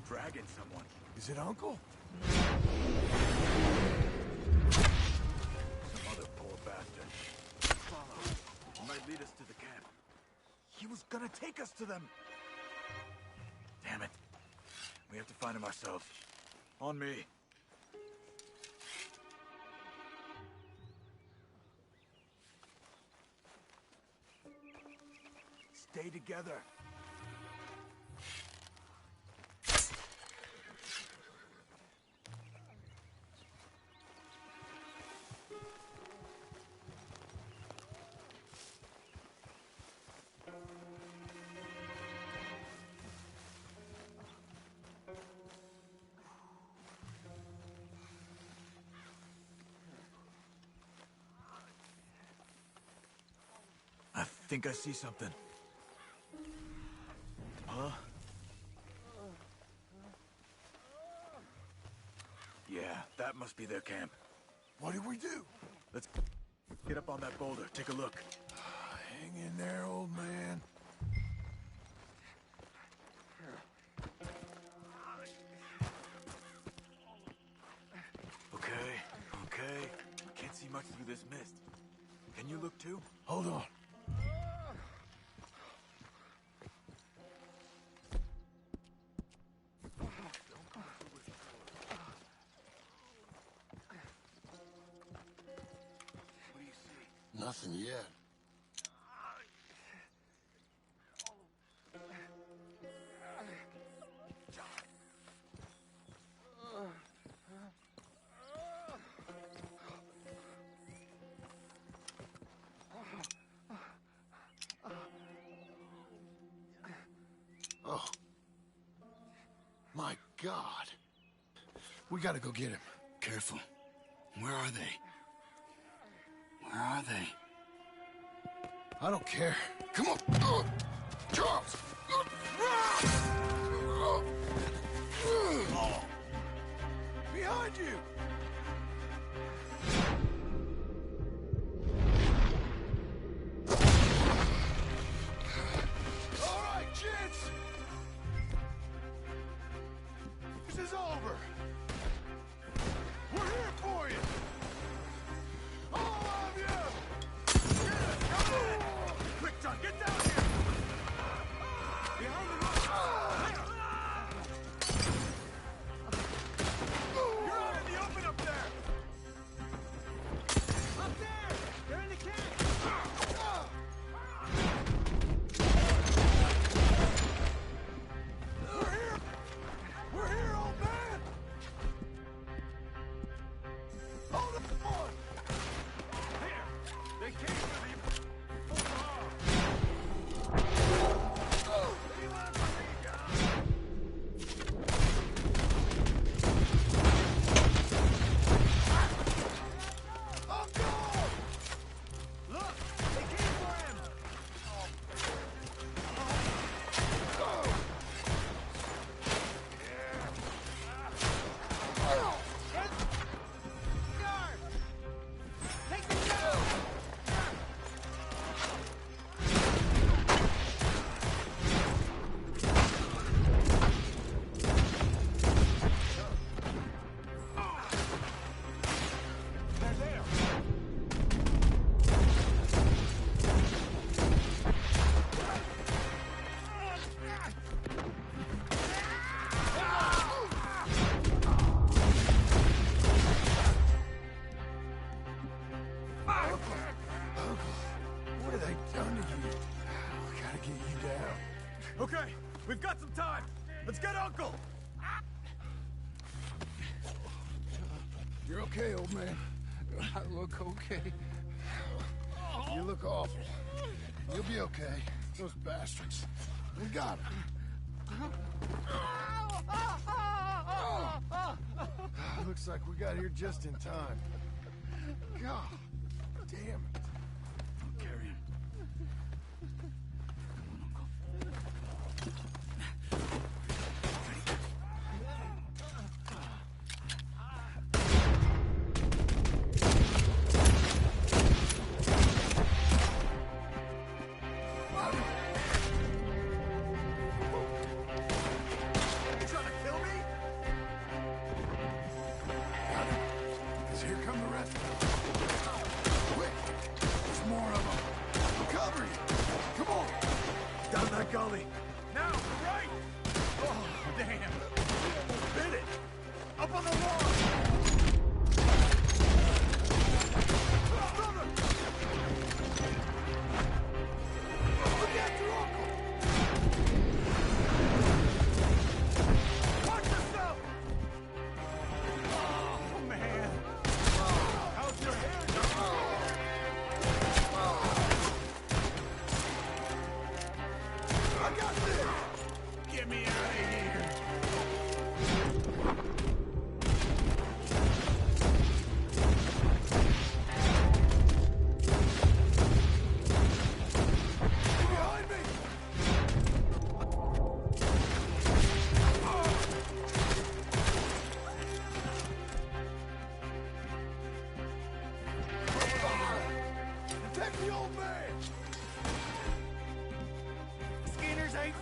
Dragging someone. Is it Uncle? Some other poor bastard. Follow. He might lead us to the camp. He was gonna take us to them. Damn it. We have to find him ourselves. On me. Stay together. I think I see something. Huh? Yeah, that must be their camp. What do we do? Let's get up on that boulder. Take a look. Hang in there, old man. Okay. Can't see much through this mist. Can you look too? Hold on. Nothing yet. Oh. My God. We gotta go get him. Careful. Where are they? Where are they? I don't care. Come on. Charles! Behind you! All right, kids! This is over. We're here for you. All of you! Quick, John, get down here! Okay, we've got some time. Let's get Uncle! You're okay, old man. I look okay. You look awful. You'll be okay. Those bastards. We got him. Looks like we got here just in time. God damn it. I'll carry him. Gully. Now, right! Oh, damn. Almost bit it. Up on the wall! Brother! Look after Uncle! Watch yourself! Oh, man. How's your hair going? I got this! Get me out of here! Behind me! Protect the old man! Skinners ain't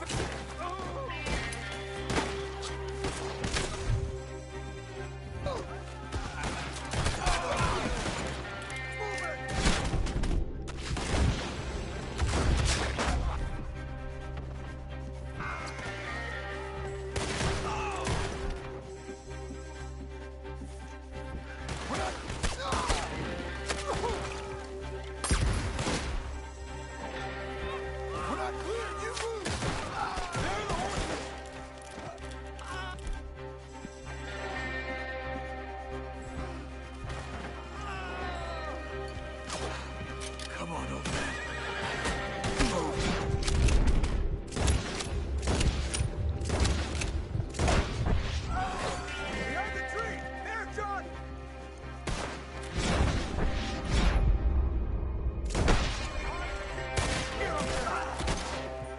Come on, old man. Behind the tree! There, John!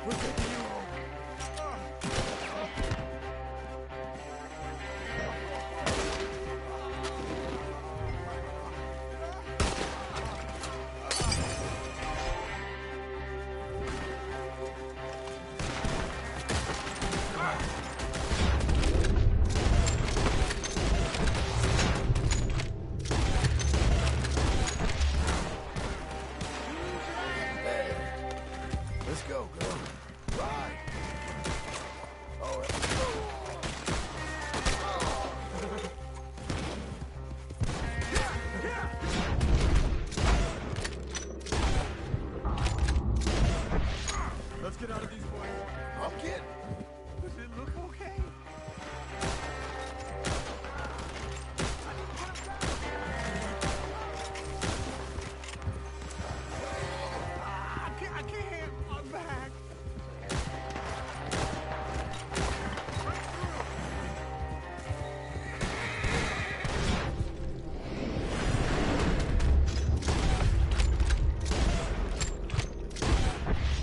We're taking you home. Let's go, girl. Ride! Oh, let's get out of these boys. I'm kidding. Does it look okay? I can't. I'm back.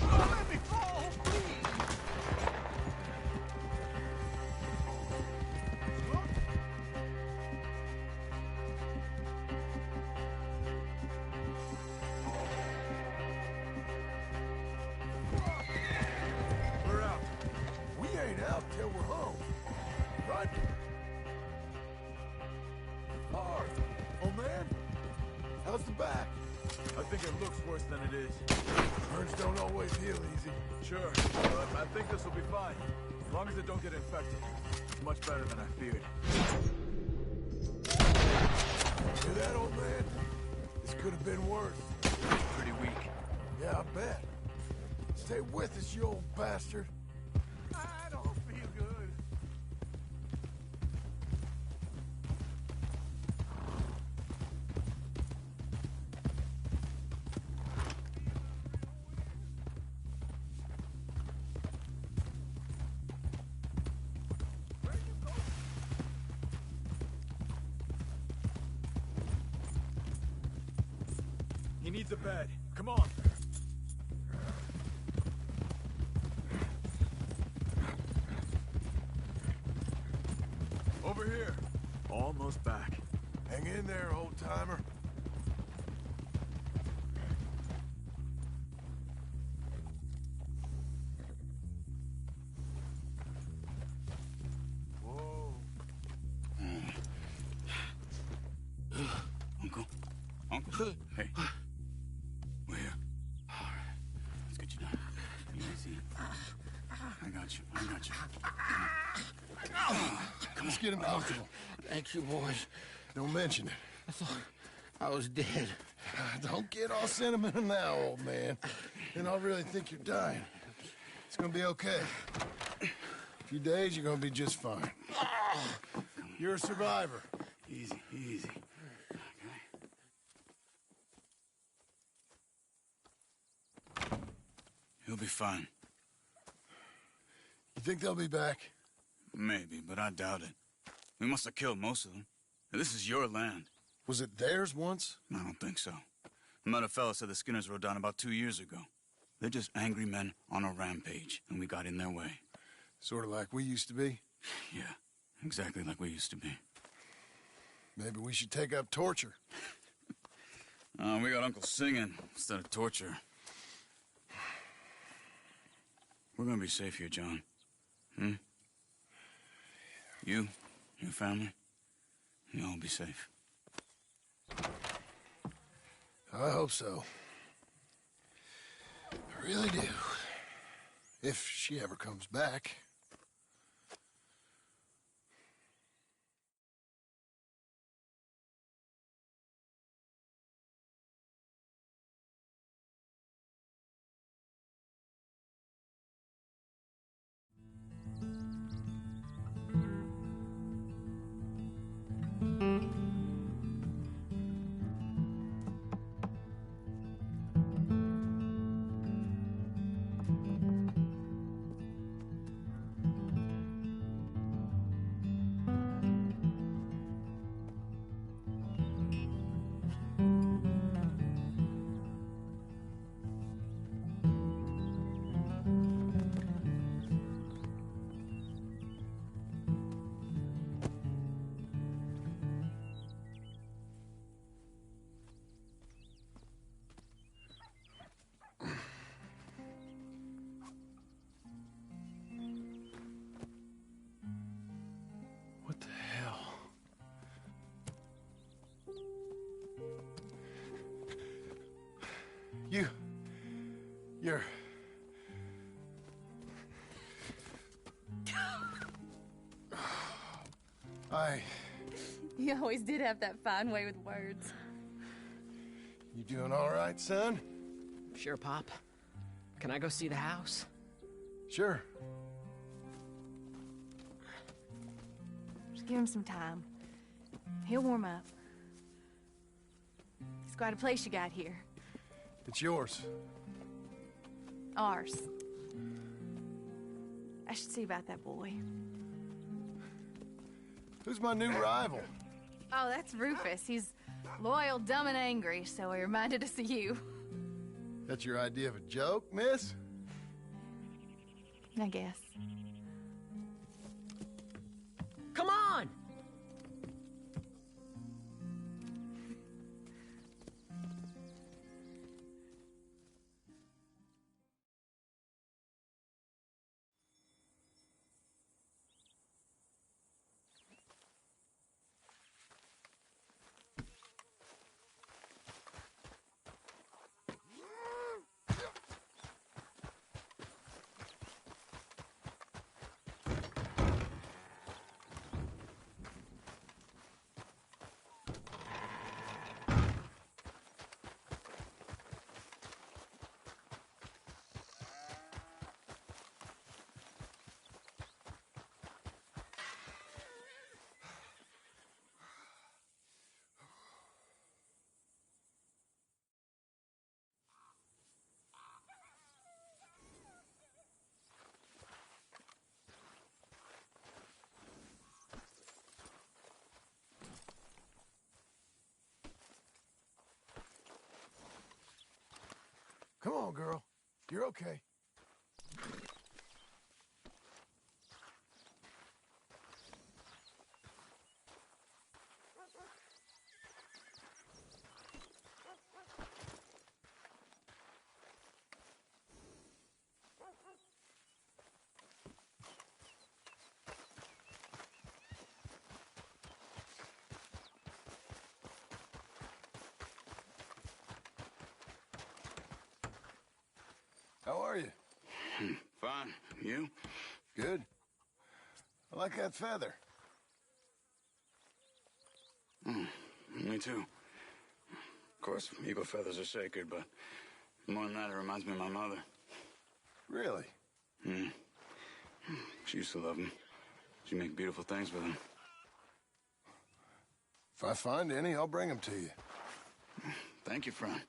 Let me fall, please. We're out. We ain't out till we're home. Run. Hard. Old man, how's the back? I think it looks worse than it is. Burns don't always heal easy. Sure, but I think this will be fine. As long as it don't get infected. It's much better than I feared. Hear that, old man? This could have been worse. Pretty weak. Yeah, I bet. Stay with us, you old bastard. needs a bed. Come on. Over here. Almost back. Hang in there, old-timer. Whoa. Uncle? Hey. We're here. Let's get you down. Easy. I got you. Let's get him comfortable. Thank you, boys. Don't mention it. I thought I was dead. Don't get all sentimental now, old man. Then I'll really think you're dying. It's gonna be okay. A few days, you're gonna be just fine. You're a survivor. Easy. Okay. He'll be fine. You think they'll be back? Maybe, but I doubt it. We must have killed most of them. This is your land. Was it theirs once? I don't think so. I met a fella said the Skinners rode down about 2 years ago. They're just angry men on a rampage, and we got in their way. Sort of like we used to be? Yeah, exactly like we used to be. Maybe we should take up torture. We got Uncle singing instead of torture. We're gonna be safe here, John. You, your family, you'll all be safe. I hope so. I really do. If she ever comes back. What the hell? You're... You always did have that fine way with words. You doing all right, son? Sure, Pop. Can I go see the house? Sure. Just give him some time. He'll warm up. It's quite a place you got here. It's yours. Ours. I should see about that boy. Who's my new rival? Oh, that's Rufus. He's loyal, dumb, and angry, so he reminded us of you. That's your idea of a joke, miss? I guess. Come on! Come on, girl. You're okay. How are you? Fine. You? Good. I like that feather. Me too. Of course, eagle feathers are sacred, but more than that, it reminds me of my mother. Really? She used to love them. She'd make beautiful things with them. If I find any, I'll bring them to you. Thank you, friend.